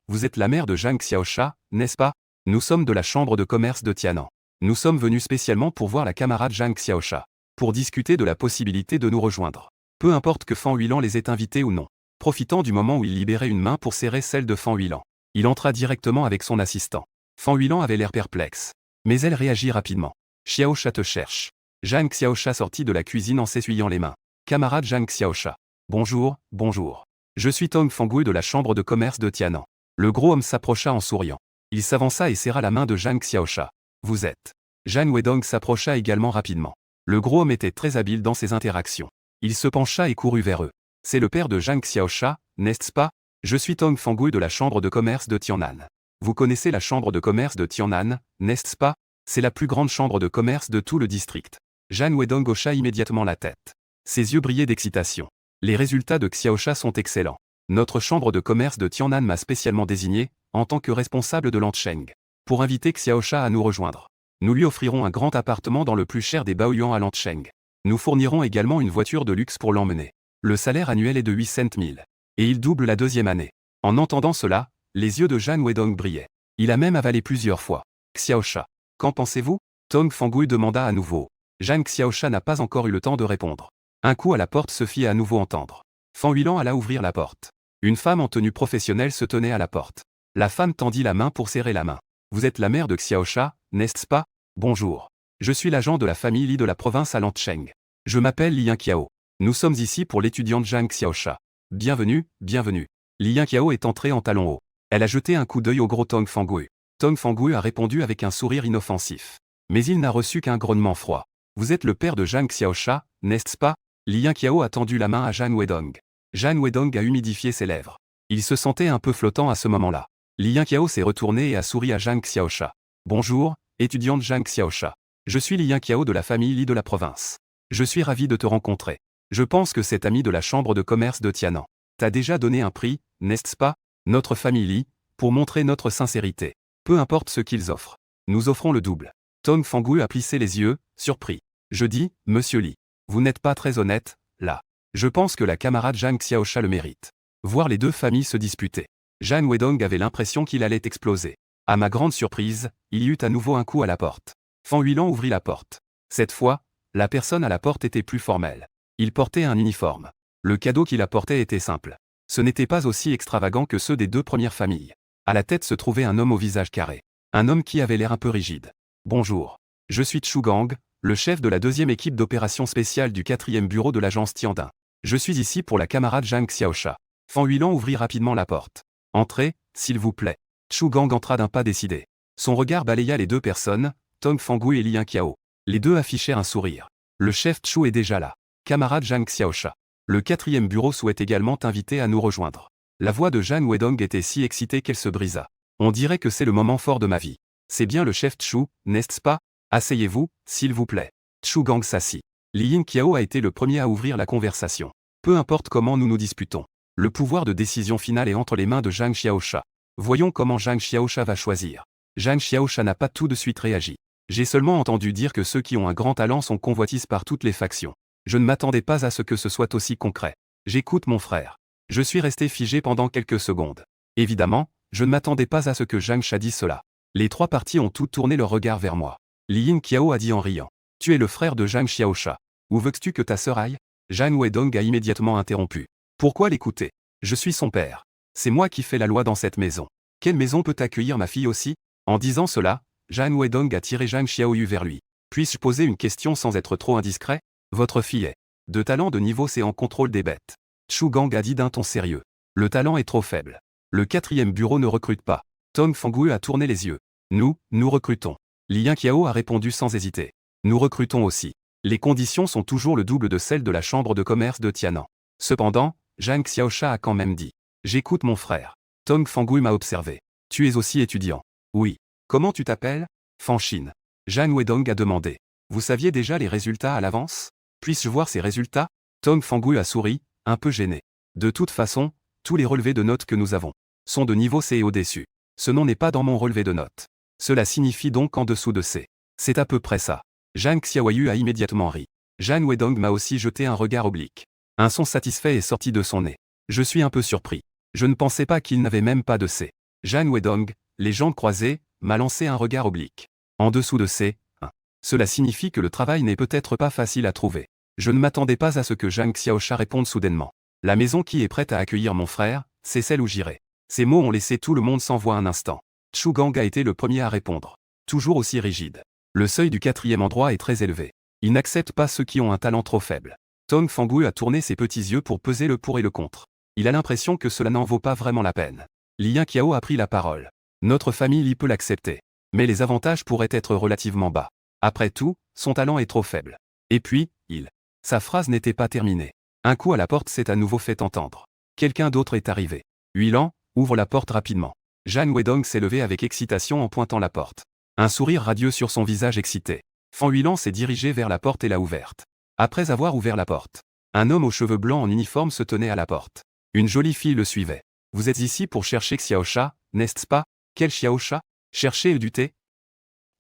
Vous êtes la mère de Zhang Xiaosha, n'est-ce pas? Nous sommes de la chambre de commerce de Tianan. Nous sommes venus spécialement pour voir la camarade Zhang Xiaosha. Pour discuter de la possibilité de nous rejoindre. Peu importe que Fan Huilan les ait invités ou non. Profitant du moment où il libérait une main pour serrer celle de Fan Huilan, il entra directement avec son assistant. Fan Huilan avait l'air perplexe. Mais elle réagit rapidement. Xiaosha te cherche. Zhang Xiaosha sortit de la cuisine en s'essuyant les mains. Camarade Zhang Xiaosha. Bonjour, bonjour. Je suis Tong Fangui de la chambre de commerce de Tianan. Le gros homme s'approcha en souriant. Il s'avança et serra la main de Zhang Xiaosha. Vous êtes. Zhang Weidong s'approcha également rapidement. Le gros homme était très habile dans ses interactions. Il se pencha et courut vers eux. C'est le père de Zhang Xiaosha, n'est-ce pas? Je suis Tong Fangui de la chambre de commerce de Tianan. Vous connaissez la chambre de commerce de Tianan, n'est-ce pas? C'est la plus grande chambre de commerce de tout le district. Zhang Weidong hocha immédiatement la tête. Ses yeux brillaient d'excitation. Les résultats de Xiaosha sont excellents. Notre chambre de commerce de Tianan m'a spécialement désigné, en tant que responsable de Lancheng, pour inviter Xiaosha à nous rejoindre. Nous lui offrirons un grand appartement dans le plus cher des Baoyuan à Lancheng. Nous fournirons également une voiture de luxe pour l'emmener. Le salaire annuel est de 800 000. Et il double la deuxième année. En entendant cela, les yeux de Zhang Weidong brillaient. Il a même avalé plusieurs fois. Xiaosha. Qu'en pensez-vous? Tong Fangui demanda à nouveau. Zhang Xiaosha n'a pas encore eu le temps de répondre. Un coup à la porte se fit à nouveau entendre. Fan Huilan alla ouvrir la porte. Une femme en tenue professionnelle se tenait à la porte. La femme tendit la main pour serrer la main. Vous êtes la mère de Xiaosha, n'est-ce pas? Bonjour. Je suis l'agent de la famille Li de la province à Lancheng. Je m'appelle Li Yanqiao. Nous sommes ici pour l'étudiante Zhang Xiaosha. Bienvenue, bienvenue. Li Yanqiao est entrée en talons hauts. Elle a jeté un coup d'œil au gros Tong Fangui. Tong Fangui a répondu avec un sourire inoffensif. Mais il n'a reçu qu'un grognement froid. Vous êtes le père de Zhang Xiaosha, n'est-ce pas? Li Yanqiao a tendu la main à Zhang Weidong. Zhang Weidong a humidifié ses lèvres. Il se sentait un peu flottant à ce moment-là. Li Yanqiao s'est retourné et a souri à Zhang Xiaosha. Bonjour, étudiante Zhang Xiaosha. Je suis Li Yanqiao de la famille Li de la province. Je suis ravi de te rencontrer. Je pense que cet ami de la chambre de commerce de Tianan t'a déjà donné un prix, n'est-ce pas? Notre famille Li, pour montrer notre sincérité. Peu importe ce qu'ils offrent. Nous offrons le double. Tong Fangui a plissé les yeux, surpris. Je dis, Monsieur Li. Vous n'êtes pas très honnête, là. Je pense que la camarade Zhang Xiaosha le mérite. Voir les deux familles se disputer. Zhang Weidong avait l'impression qu'il allait exploser. À ma grande surprise, il y eut à nouveau un coup à la porte. Fan Huilan ouvrit la porte. Cette fois, la personne à la porte était plus formelle. Il portait un uniforme. Le cadeau qu'il apportait était simple. Ce n'était pas aussi extravagant que ceux des deux premières familles. À la tête se trouvait un homme au visage carré. Un homme qui avait l'air un peu rigide. Bonjour. Je suis Chu Gang, le chef de la deuxième équipe d'opération spéciale du 4e bureau de l'agence Tiandin. Je suis ici pour la camarade Zhang Xiaosha. Fan Huilan ouvrit rapidement la porte. Entrez, s'il vous plaît. Chu Gang entra d'un pas décidé. Son regard balaya les deux personnes, Tong Fangui et Li Yanqiao. Les deux affichèrent un sourire. Le chef Chu est déjà là. Camarade Zhang Xiaosha. Le 4e bureau souhaite également t'inviter à nous rejoindre. La voix de Zhang Weidong était si excitée qu'elle se brisa. On dirait que c'est le moment fort de ma vie. C'est bien le chef Chu, n'est-ce pas? Asseyez-vous, s'il vous plaît. Chu Gang s'assit. Li Yanqiao a été le premier à ouvrir la conversation. Peu importe comment nous nous disputons. Le pouvoir de décision finale est entre les mains de Zhang Xiaosha. Voyons comment Zhang Xiaosha va choisir. Zhang Xiaosha n'a pas tout de suite réagi. J'ai seulement entendu dire que ceux qui ont un grand talent sont convoitis par toutes les factions. Je ne m'attendais pas à ce que ce soit aussi concret. J'écoute mon frère. Je suis resté figé pendant quelques secondes. Évidemment, je ne m'attendais pas à ce que Zhang Sha dise cela. Les trois parties ont toutes tourné leur regard vers moi. Li Yinqiao a dit en riant. Tu es le frère de Zhang Xiaosha. Où veux-tu que ta sœur aille? Zhang Weidong a immédiatement interrompu. Pourquoi l'écouter? Je suis son père. C'est moi qui fais la loi dans cette maison. Quelle maison peut accueillir ma fille aussi? En disant cela, Zhang Weidong a tiré Zhang Xiaoyu vers lui. Puis-je poser une question sans être trop indiscret? Votre fille est de talent de niveau C en contrôle des bêtes. Chu Gang a dit d'un ton sérieux. Le talent est trop faible. Le 4e bureau ne recrute pas. Tong Fangui a tourné les yeux. Nous recrutons. Li Yinqiao a répondu sans hésiter. Nous recrutons aussi. Les conditions sont toujours le double de celles de la chambre de commerce de Tianan. Cependant, Zhang Xiaosha a quand même dit. J'écoute mon frère. Tong Fangui m'a observé. Tu es aussi étudiant. Oui. Comment tu t'appelles? Fanxin. Zhang Weidong a demandé. Vous saviez déjà les résultats à l'avance? Puis-je voir ces résultats? Tong Fangui a souri, un peu gêné. De toute façon, tous les relevés de notes que nous avons sont de niveau C et au-dessus. Ce nom n'est pas dans mon relevé de notes. Cela signifie donc en dessous de C. C'est à peu près ça. Zhang Xiaoyu a immédiatement ri. Zhang Weidong m'a aussi jeté un regard oblique. Un son satisfait est sorti de son nez. Je suis un peu surpris. Je ne pensais pas qu'il n'avait même pas de C. Zhang Weidong, les jambes croisées, m'a lancé un regard oblique. En dessous de C, 1. Cela signifie que le travail n'est peut-être pas facile à trouver. Je ne m'attendais pas à ce que Zhang Xiaosha réponde soudainement. La maison qui est prête à accueillir mon frère, c'est celle où j'irai. Ces mots ont laissé tout le monde sans voix un instant. Chu Gang a été le premier à répondre. Toujours aussi rigide. Le seuil du 4e endroit est très élevé. Il n'accepte pas ceux qui ont un talent trop faible. Tong Fangui a tourné ses petits yeux pour peser le pour et le contre. Il a l'impression que cela n'en vaut pas vraiment la peine. Li Yinqiao a pris la parole. Notre famille y peut l'accepter. Mais les avantages pourraient être relativement bas. Après tout, son talent est trop faible. Et puis, Sa phrase n'était pas terminée. Un coup à la porte s'est à nouveau fait entendre. Quelqu'un d'autre est arrivé. Huilan, ouvre la porte rapidement. Zhang Weidong s'est levé avec excitation en pointant la porte. Un sourire radieux sur son visage excité. Fan Huilan s'est dirigé vers la porte et l'a ouverte. Après avoir ouvert la porte, un homme aux cheveux blancs en uniforme se tenait à la porte. Une jolie fille le suivait. Vous êtes ici pour chercher Xiaosha, n'est-ce pas? Quel Xiaosha? Chercher du thé?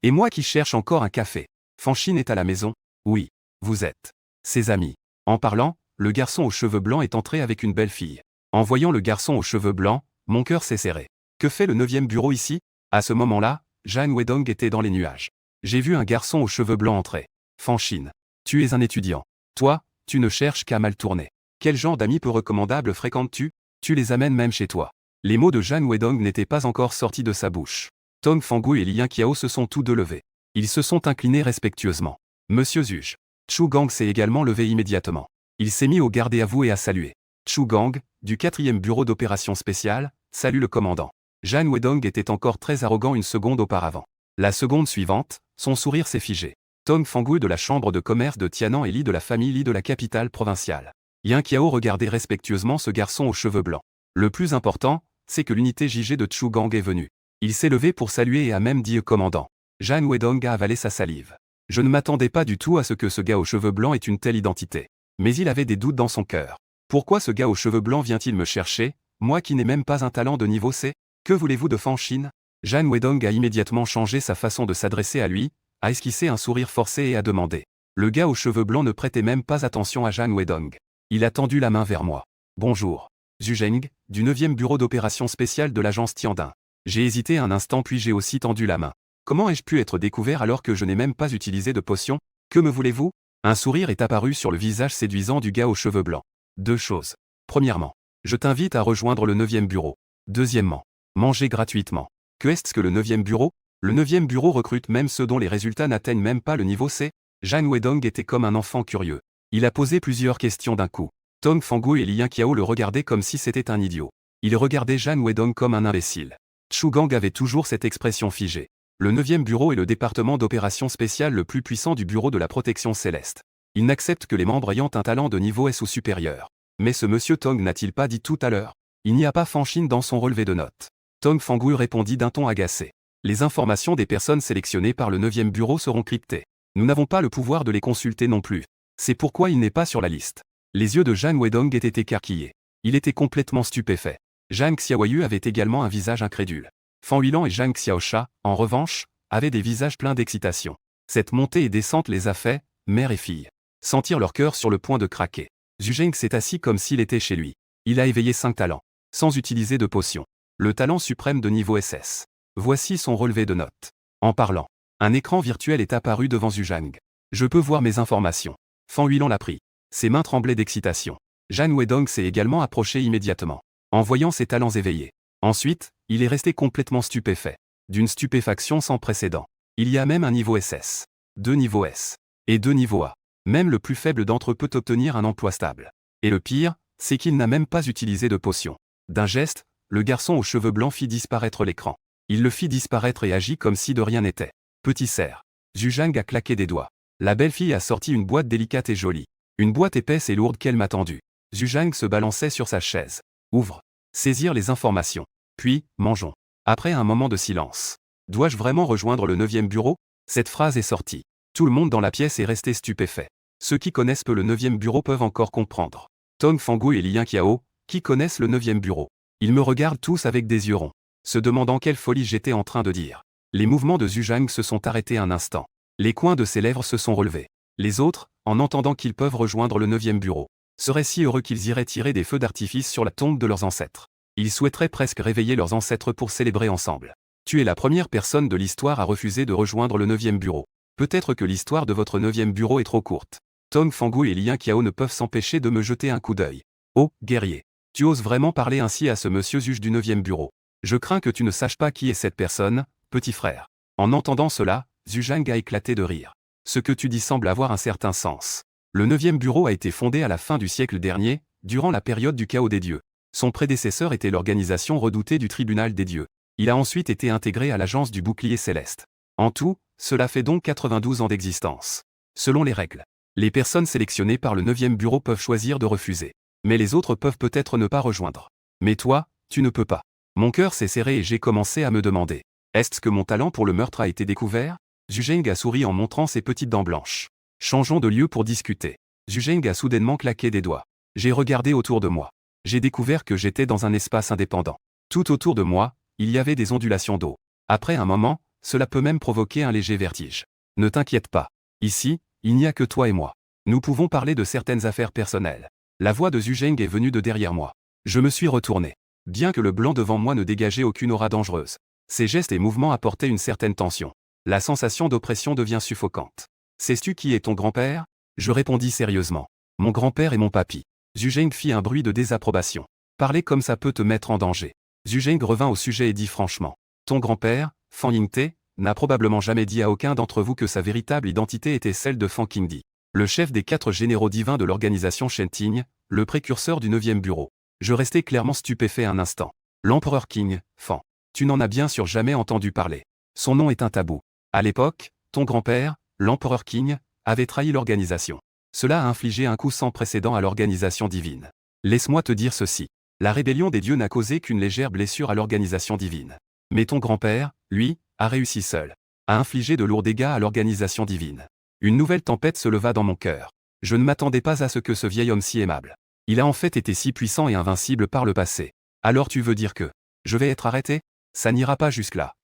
Et moi qui cherche encore un café. Fanxin est à la maison? Oui. Vous êtes ses amis. En parlant, le garçon aux cheveux blancs est entré avec une belle fille. En voyant le garçon aux cheveux blancs, mon cœur s'est serré. Que fait le 9e bureau ici? À ce moment-là, Zhang Weidong était dans les nuages. J'ai vu un garçon aux cheveux blancs entrer. Fanxin. Tu es un étudiant. Toi, tu ne cherches qu'à mal tourner. Quel genre d'amis peu recommandables fréquentes-tu? Tu les amènes même chez toi. Les mots de Zhang Weidong n'étaient pas encore sortis de sa bouche. Tong Fangui et Li Yinqiao se sont tous deux levés. Ils se sont inclinés respectueusement. Monsieur Zuge. Chu Gang s'est également levé immédiatement. Il s'est mis au garde à vous et à saluer. Chu Gang, du 4e bureau d'opération spéciale, salue le commandant. Zhang Weidong était encore très arrogant une seconde auparavant. La seconde suivante, son sourire s'est figé. Tong Fangui de la chambre de commerce de Tianan et Li de la famille Li de la capitale provinciale. Yinqiao regardait respectueusement ce garçon aux cheveux blancs. Le plus important, c'est que l'unité JG de Chu Gang est venue. Il s'est levé pour saluer et a même dit au commandant. Zhang Weidong a avalé sa salive. Je ne m'attendais pas du tout à ce que ce gars aux cheveux blancs ait une telle identité. Mais il avait des doutes dans son cœur. Pourquoi ce gars aux cheveux blancs vient-il me chercher, moi qui n'ai même pas un talent de niveau C? Que voulez-vous de Fanxin? Zhang Weidong a immédiatement changé sa façon de s'adresser à lui, a esquissé un sourire forcé et a demandé. Le gars aux cheveux blancs ne prêtait même pas attention à Zhang Weidong. Il a tendu la main vers moi. Bonjour. Zhu Zheng, du 9e bureau d'opération spéciale de l'agence Tiandin. J'ai hésité un instant puis j'ai aussi tendu la main. Comment ai-je pu être découvert alors que je n'ai même pas utilisé de potion? Que me voulez-vous? Un sourire est apparu sur le visage séduisant du gars aux cheveux blancs. Deux choses. Premièrement, je t'invite à rejoindre le 9e bureau. Deuxièmement, manger gratuitement. Que est-ce que le 9e bureau? Le 9e bureau recrute même ceux dont les résultats n'atteignent même pas le niveau C. Zhang Weidong était comme un enfant curieux. Il a posé plusieurs questions d'un coup. Tong Fangui et Li Yinqiao le regardaient comme si c'était un idiot. Ils regardaient Zhang Weidong comme un imbécile. Chu Gang avait toujours cette expression figée. Le 9e bureau est le département d'opération spéciale le plus puissant du bureau de la protection céleste. Il n'accepte que les membres ayant un talent de niveau S ou supérieur. Mais ce monsieur Tong n'a-t-il pas dit tout à l'heure? Il n'y a pas Fanxin dans son relevé de notes. Tong Fangui répondit d'un ton agacé. Les informations des personnes sélectionnées par le 9e bureau seront cryptées. Nous n'avons pas le pouvoir de les consulter non plus. C'est pourquoi il n'est pas sur la liste. Les yeux de Zhang Weidong étaient écarquillés. Il était complètement stupéfait. Zhang Xiaoyu avait également un visage incrédule. Fan Huilan et Zhang Xiaosha, en revanche, avaient des visages pleins d'excitation. Cette montée et descente les a fait, mère et fille, sentir leur cœur sur le point de craquer. Zhu Zheng s'est assis comme s'il était chez lui. Il a éveillé 5 talents, sans utiliser de potion. Le talent suprême de niveau SS. Voici son relevé de notes. En parlant, un écran virtuel est apparu devant Zhuzhang. Je peux voir mes informations. Fan Huilan l'a pris. Ses mains tremblaient d'excitation. Jan Wedong s'est également approché immédiatement, en voyant ses talents éveillés. Ensuite, il est resté complètement stupéfait. D'une stupéfaction sans précédent. Il y a même un niveau SS, 2 niveaux S, et 2 niveaux A. Même le plus faible d'entre eux peut obtenir un emploi stable. Et le pire, c'est qu'il n'a même pas utilisé de potion. D'un geste, le garçon aux cheveux blancs fit disparaître l'écran. Il le fit disparaître et agit comme si de rien n'était. Petit cerf. Zhuzhang a claqué des doigts. La belle fille a sorti une boîte délicate et jolie. Une boîte épaisse et lourde qu'elle m'a tendue. Zhuzhang se balançait sur sa chaise. Ouvre. Saisir les informations. Puis, mangeons. Après un moment de silence. Dois-je vraiment rejoindre le 9e bureau? Cette phrase est sortie. Tout le monde dans la pièce est resté stupéfait. Ceux qui connaissent peu le 9e bureau peuvent encore comprendre. Tong Fangui et Liang Qiao, qui connaissent le 9e bureau. Ils me regardent tous avec des yeux ronds, se demandant quelle folie j'étais en train de dire. Les mouvements de Zhuzhang se sont arrêtés un instant. Les coins de ses lèvres se sont relevés. Les autres, en entendant qu'ils peuvent rejoindre le 9e bureau, seraient si heureux qu'ils iraient tirer des feux d'artifice sur la tombe de leurs ancêtres. Ils souhaiteraient presque réveiller leurs ancêtres pour célébrer ensemble. Tu es la première personne de l'histoire à refuser de rejoindre le 9e bureau. Peut-être que l'histoire de votre 9e bureau est trop courte. Tong Fangui et Liang Qiao ne peuvent s'empêcher de me jeter un coup d'œil. Oh, guerrier. Tu oses vraiment parler ainsi à ce monsieur juge du 9e bureau. Je crains que tu ne saches pas qui est cette personne, petit frère. En entendant cela, Zhuzhang a éclaté de rire. Ce que tu dis semble avoir un certain sens. Le 9e bureau a été fondé à la fin du siècle dernier, durant la période du chaos des dieux. Son prédécesseur était l'organisation redoutée du tribunal des dieux. Il a ensuite été intégré à l'agence du bouclier céleste. En tout, cela fait donc 92 ans d'existence. Selon les règles, les personnes sélectionnées par le 9e bureau peuvent choisir de refuser. Mais les autres peuvent peut-être ne pas rejoindre. Mais toi, tu ne peux pas. Mon cœur s'est serré et j'ai commencé à me demander. Est-ce que mon talent pour le meurtre a été découvert? Zhuzhang a souri en montrant ses petites dents blanches. Changeons de lieu pour discuter. Zhuzhang a soudainement claqué des doigts. J'ai regardé autour de moi. J'ai découvert que j'étais dans un espace indépendant. Tout autour de moi, il y avait des ondulations d'eau. Après un moment, cela peut même provoquer un léger vertige. Ne t'inquiète pas. Ici, il n'y a que toi et moi. Nous pouvons parler de certaines affaires personnelles. La voix de Zhuzhang est venue de derrière moi. Je me suis retourné. Bien que le blanc devant moi ne dégageait aucune aura dangereuse. Ses gestes et mouvements apportaient une certaine tension. La sensation d'oppression devient suffocante. Sais-tu qui est ton grand-père? Je répondis sérieusement. Mon grand-père est mon papy. Zhuzhang fit un bruit de désapprobation. Parler comme ça peut te mettre en danger. Zhuzhang revint au sujet et dit franchement. Ton grand-père, Fan Yingte, n'a probablement jamais dit à aucun d'entre vous que sa véritable identité était celle de Fan Qingdi, le chef des 4 généraux divins de l'organisation Shenting, le précurseur du 9e bureau. Je restai clairement stupéfait un instant. L'empereur Qing, Fan. Tu n'en as bien sûr jamais entendu parler. Son nom est un tabou. À l'époque, ton grand-père, l'empereur Qing, avait trahi l'organisation. Cela a infligé un coup sans précédent à l'organisation divine. Laisse-moi te dire ceci. La rébellion des dieux n'a causé qu'une légère blessure à l'organisation divine. Mais ton grand-père, lui, a réussi seul à infliger de lourds dégâts à l'organisation divine. Une nouvelle tempête se leva dans mon cœur. Je ne m'attendais pas à ce que ce vieil homme si aimable. Il a en fait été si puissant et invincible par le passé. Alors tu veux dire que je vais être arrêté? Ça n'ira pas jusque-là.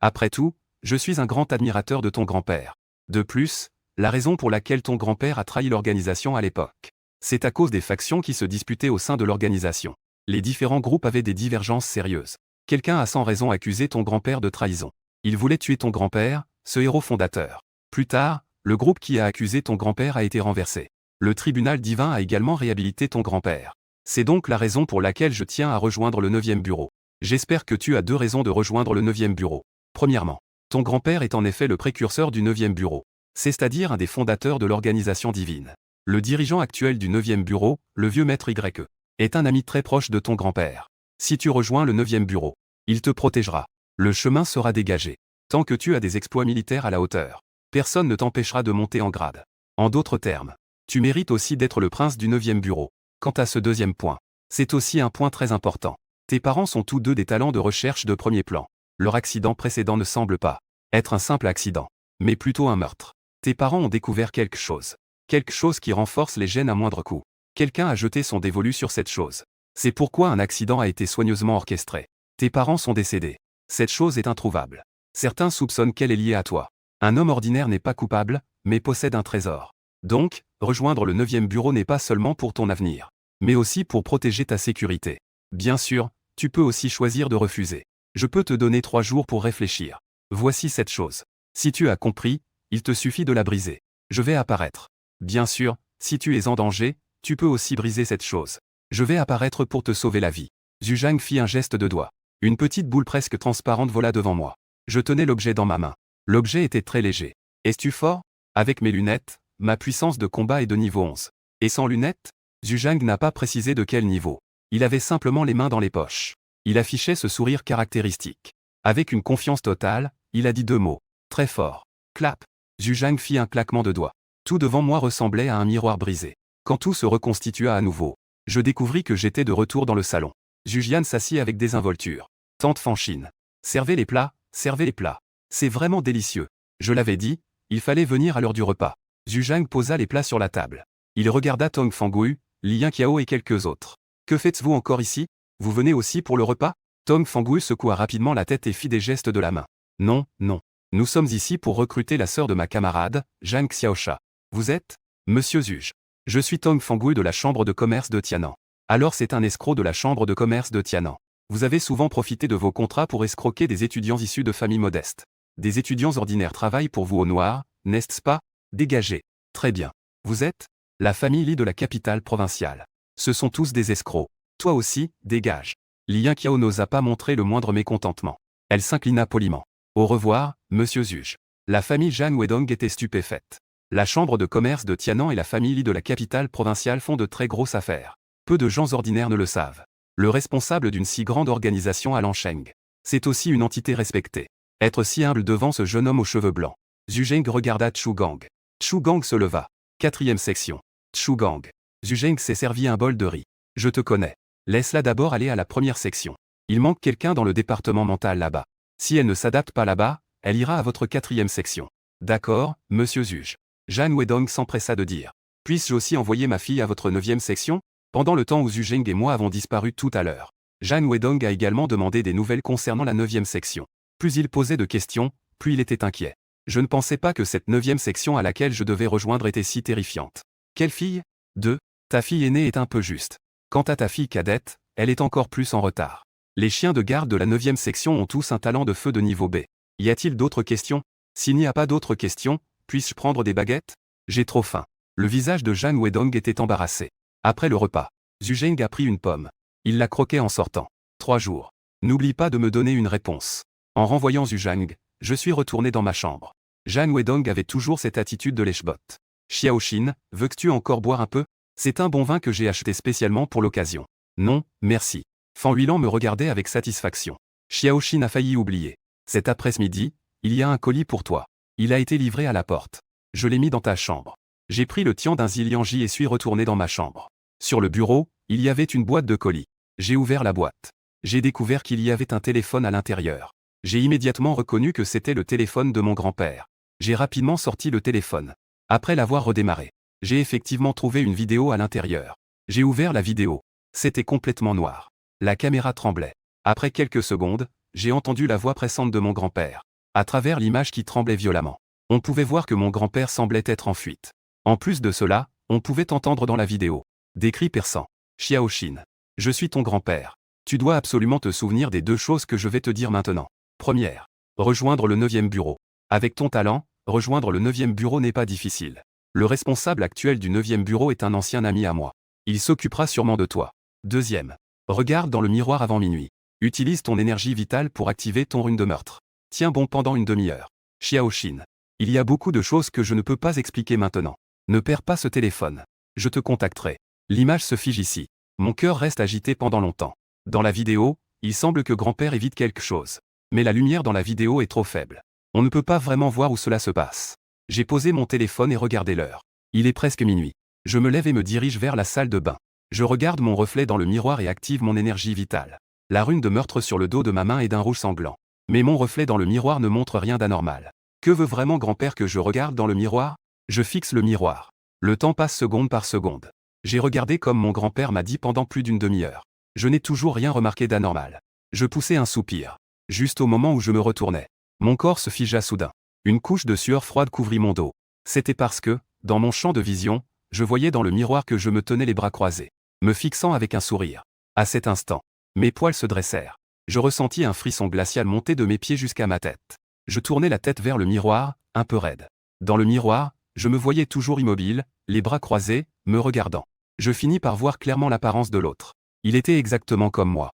Après tout, je suis un grand admirateur de ton grand-père. De plus, la raison pour laquelle ton grand-père a trahi l'organisation à l'époque, c'est à cause des factions qui se disputaient au sein de l'organisation. Les différents groupes avaient des divergences sérieuses. Quelqu'un a sans raison accusé ton grand-père de trahison. Il voulait tuer ton grand-père, ce héros fondateur. Plus tard, le groupe qui a accusé ton grand-père a été renversé. Le tribunal divin a également réhabilité ton grand-père. C'est donc la raison pour laquelle je tiens à rejoindre le 9e bureau. J'espère que tu as 2 raisons de rejoindre le 9e bureau. Premièrement, ton grand-père est en effet le précurseur du 9e bureau. C'est-à-dire un des fondateurs de l'organisation divine. Le dirigeant actuel du 9e bureau, le vieux maître Y, est un ami très proche de ton grand-père. Si tu rejoins le 9e bureau, il te protégera. Le chemin sera dégagé. Tant que tu as des exploits militaires à la hauteur, personne ne t'empêchera de monter en grade. En d'autres termes, tu mérites aussi d'être le prince du 9e bureau. Quant à ce deuxième point, c'est aussi un point très important. Tes parents sont tous deux des talents de recherche de premier plan. Leur accident précédent ne semble pas être un simple accident, mais plutôt un meurtre. Tes parents ont découvert quelque chose. Quelque chose qui renforce les gènes à moindre coût. Quelqu'un a jeté son dévolu sur cette chose. C'est pourquoi un accident a été soigneusement orchestré. Tes parents sont décédés. Cette chose est introuvable. Certains soupçonnent qu'elle est liée à toi. Un homme ordinaire n'est pas coupable, mais possède un trésor. Donc, rejoindre le 9e bureau n'est pas seulement pour ton avenir. mais aussi pour protéger ta sécurité. Bien sûr, tu peux aussi choisir de refuser. Je peux te donner 3 jours pour réfléchir. Voici cette chose. Si tu as compris, il te suffit de la briser. Je vais apparaître. Bien sûr, si tu es en danger, tu peux aussi briser cette chose. Je vais apparaître pour te sauver la vie. Zhu Zhang fit un geste de doigt. Une petite boule presque transparente vola devant moi. Je tenais l'objet dans ma main. L'objet était très léger. Es-tu fort? Avec mes lunettes, ma puissance de combat est de niveau 11. Et sans lunettes? Zhu Zhang n'a pas précisé de quel niveau. Il avait simplement les mains dans les poches. Il affichait ce sourire caractéristique. Avec une confiance totale, il a dit 2 mots. Très fort. Clap. Zhu Zhang fit un claquement de doigts. Tout devant moi ressemblait à un miroir brisé. Quand tout se reconstitua à nouveau, je découvris que j'étais de retour dans le salon. Zhu Jian s'assit avec désinvolture. Tante Fanchine. Servez les plats, servez les plats. C'est vraiment délicieux. Je l'avais dit, il fallait venir à l'heure du repas. Zhu Zhang posa les plats sur la table. Il regarda Tong Fangui, Liang Qiao et quelques autres. Que faites-vous encore ici? Vous venez aussi pour le repas? Tong Fangui secoua rapidement la tête et fit des gestes de la main. Non, non. Nous sommes ici pour recruter la sœur de ma camarade, Zhang Xiaosha. Vous êtes? Monsieur Zuge. Je suis Tong Fangui de la chambre de commerce de Tianan. Alors c'est un escroc de la chambre de commerce de Tianan. Vous avez souvent profité de vos contrats pour escroquer des étudiants issus de familles modestes. Des étudiants ordinaires travaillent pour vous au noir, n'est-ce pas? Dégagez. Très bien. Vous êtes? La famille Li de la capitale provinciale. Ce sont tous des escrocs. Toi aussi, dégage. Liang Qiao n'osa pas montrer le moindre mécontentement. Elle s'inclina poliment. Au revoir, monsieur Zuge. La famille Zhang Weidong était stupéfaite. La chambre de commerce de Tianan et la famille Li de la capitale provinciale font de très grosses affaires. Peu de gens ordinaires ne le savent. Le responsable d'une si grande organisation à Lansheng. C'est aussi une entité respectée. Être si humble devant ce jeune homme aux cheveux blancs. Zhu Zheng regarda Chu Gang. Chu Gang se leva. 4e section. Chu Gang. Zhu Zheng s'est servi un bol de riz. Je te connais. Laisse-la d'abord aller à la 1re section. Il manque quelqu'un dans le département mental là-bas. Si elle ne s'adapte pas là-bas, elle ira à votre 4e section. D'accord, monsieur Zuge. Zhang Weidong s'empressa de dire. Puisse-je aussi envoyer ma fille à votre 9e section? Pendant le temps où Zhu Zheng et moi avons disparu tout à l'heure. Zhang Weidong a également demandé des nouvelles concernant la 9e section. Plus il posait de questions, plus il était inquiet. Je ne pensais pas que cette 9e section à laquelle je devais rejoindre était si terrifiante. Quelle fille? 2. Ta fille aînée est un peu juste. Quant à ta fille cadette, elle est encore plus en retard. Les chiens de garde de la 9e section ont tous un talent de feu de niveau B. Y a-t-il d'autres questions? S'il n'y a pas d'autres questions, puis-je prendre des baguettes? J'ai trop faim. Le visage de Zhang Weidong était embarrassé. Après le repas, Zhu Zheng a pris une pomme. Il la croquait en sortant. 3 jours. N'oublie pas de me donner une réponse. En renvoyant Zhu Zhang, je suis retourné dans ma chambre. Zhang Weidong avait toujours cette attitude de lèche-botte. Xiaoxin, veux-tu encore boire un peu? C'est un bon vin que j'ai acheté spécialement pour l'occasion. Non, merci. Fan Huilan me regardait avec satisfaction. Xiaoxin a failli oublier. Cet après-midi, il y a un colis pour toi. Il a été livré à la porte. Je l'ai mis dans ta chambre. J'ai pris le tian d'un Zilianji et suis retourné dans ma chambre. Sur le bureau, il y avait une boîte de colis. J'ai ouvert la boîte. J'ai découvert qu'il y avait un téléphone à l'intérieur. J'ai immédiatement reconnu que c'était le téléphone de mon grand-père. J'ai rapidement sorti le téléphone. Après l'avoir redémarré, j'ai effectivement trouvé une vidéo à l'intérieur. J'ai ouvert la vidéo. C'était complètement noir. La caméra tremblait. Après quelques secondes, j'ai entendu la voix pressante de mon grand-père. À travers l'image qui tremblait violemment, on pouvait voir que mon grand-père semblait être en fuite. En plus de cela, on pouvait entendre dans la vidéo des cris perçants. Xiaoxin. Je suis ton grand-père. Tu dois absolument te souvenir des 2 choses que je vais te dire maintenant. Première. Rejoindre le 9e bureau. Avec ton talent, rejoindre le 9e bureau n'est pas difficile. Le responsable actuel du 9e bureau est un ancien ami à moi. Il s'occupera sûrement de toi. Deuxième. Regarde dans le miroir avant minuit. Utilise ton énergie vitale pour activer ton rune de meurtre. Tiens bon pendant une demi-heure. Xiaoxin. Il y a beaucoup de choses que je ne peux pas expliquer maintenant. Ne perds pas ce téléphone. Je te contacterai. L'image se fige ici. Mon cœur reste agité pendant longtemps. Dans la vidéo, il semble que grand-père évite quelque chose. Mais la lumière dans la vidéo est trop faible. On ne peut pas vraiment voir où cela se passe. J'ai posé mon téléphone et regardé l'heure. Il est presque minuit. Je me lève et me dirige vers la salle de bain. Je regarde mon reflet dans le miroir et active mon énergie vitale. La rune de meurtre sur le dos de ma main est d'un rouge sanglant. Mais mon reflet dans le miroir ne montre rien d'anormal. Que veut vraiment grand-père que je regarde dans le miroir? Je fixe le miroir. Le temps passe seconde par seconde. J'ai regardé comme mon grand-père m'a dit pendant plus d'une demi-heure. Je n'ai toujours rien remarqué d'anormal. Je poussai un soupir. Juste au moment où je me retournais. Mon corps se figea soudain. Une couche de sueur froide couvrit mon dos. C'était parce que, dans mon champ de vision, je voyais dans le miroir que je me tenais les bras croisés. me fixant avec un sourire. À cet instant, mes poils se dressèrent. Je ressentis un frisson glacial monter de mes pieds jusqu'à ma tête. Je tournai la tête vers le miroir, un peu raide. Dans le miroir, je me voyais toujours immobile, les bras croisés, me regardant. Je finis par voir clairement l'apparence de l'autre. Il était exactement comme moi.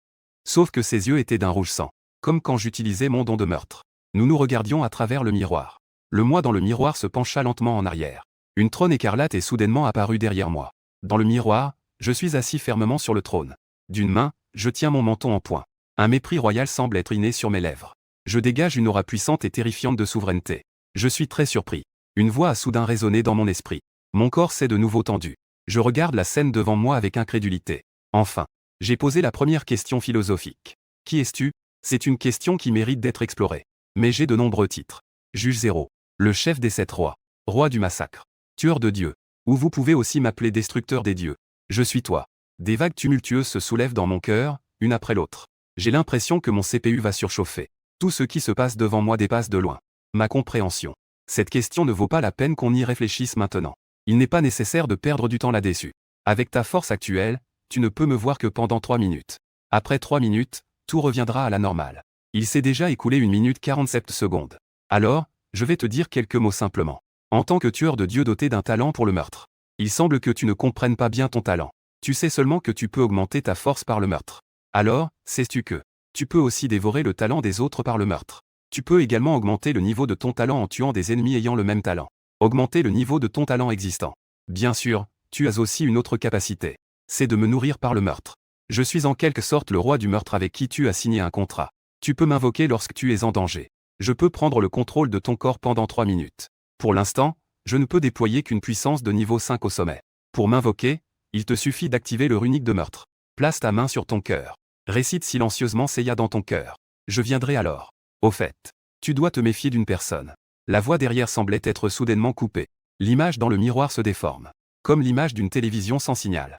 Sauf que ses yeux étaient d'un rouge sang, comme quand j'utilisais mon don de meurtre. Nous nous regardions à travers le miroir. Le moi dans le miroir se pencha lentement en arrière. Une trône écarlate est soudainement apparue derrière moi. Dans le miroir, je suis assis fermement sur le trône. D'une main, je tiens mon menton en poing. Un mépris royal semble être inné sur mes lèvres. Je dégage une aura puissante et terrifiante de souveraineté. Je suis très surpris. Une voix a soudain résonné dans mon esprit. Mon corps s'est de nouveau tendu. Je regarde la scène devant moi avec incrédulité. Enfin, j'ai posé la première question philosophique. Qui es-tu? C'est une question qui mérite d'être explorée. Mais j'ai de nombreux titres. Juge 0. Le chef des 7 rois. Roi du massacre. Tueur de dieux. Ou vous pouvez aussi m'appeler destructeur des dieux. Je suis toi. Des vagues tumultueuses se soulèvent dans mon cœur, une après l'autre. J'ai l'impression que mon CPU va surchauffer. Tout ce qui se passe devant moi dépasse de loin ma compréhension. Cette question ne vaut pas la peine qu'on y réfléchisse maintenant. Il n'est pas nécessaire de perdre du temps là-dessus. Avec ta force actuelle, tu ne peux me voir que pendant 3 minutes. Après 3 minutes, tout reviendra à la normale. Il s'est déjà écoulé 1 minute 47 secondes. Alors, je vais te dire quelques mots simplement. En tant que tueur de Dieu doté d'un talent pour le meurtre, il semble que tu ne comprennes pas bien ton talent. Tu sais seulement que tu peux augmenter ta force par le meurtre. Alors, sais-tu que tu peux aussi dévorer le talent des autres par le meurtre. Tu peux également augmenter le niveau de ton talent en tuant des ennemis ayant le même talent. Augmenter le niveau de ton talent existant. Bien sûr, tu as aussi une autre capacité. C'est de me nourrir par le meurtre. Je suis en quelque sorte le roi du meurtre avec qui tu as signé un contrat. Tu peux m'invoquer lorsque tu es en danger. Je peux prendre le contrôle de ton corps pendant 3 minutes. Pour l'instant, je ne peux déployer qu'une puissance de niveau 5 au sommet. Pour m'invoquer, il te suffit d'activer le runique de meurtre. Place ta main sur ton cœur. Récite silencieusement Seiya dans ton cœur. Je viendrai alors. Au fait, tu dois te méfier d'une personne. La voix derrière semblait être soudainement coupée. L'image dans le miroir se déforme. Comme l'image d'une télévision sans signal.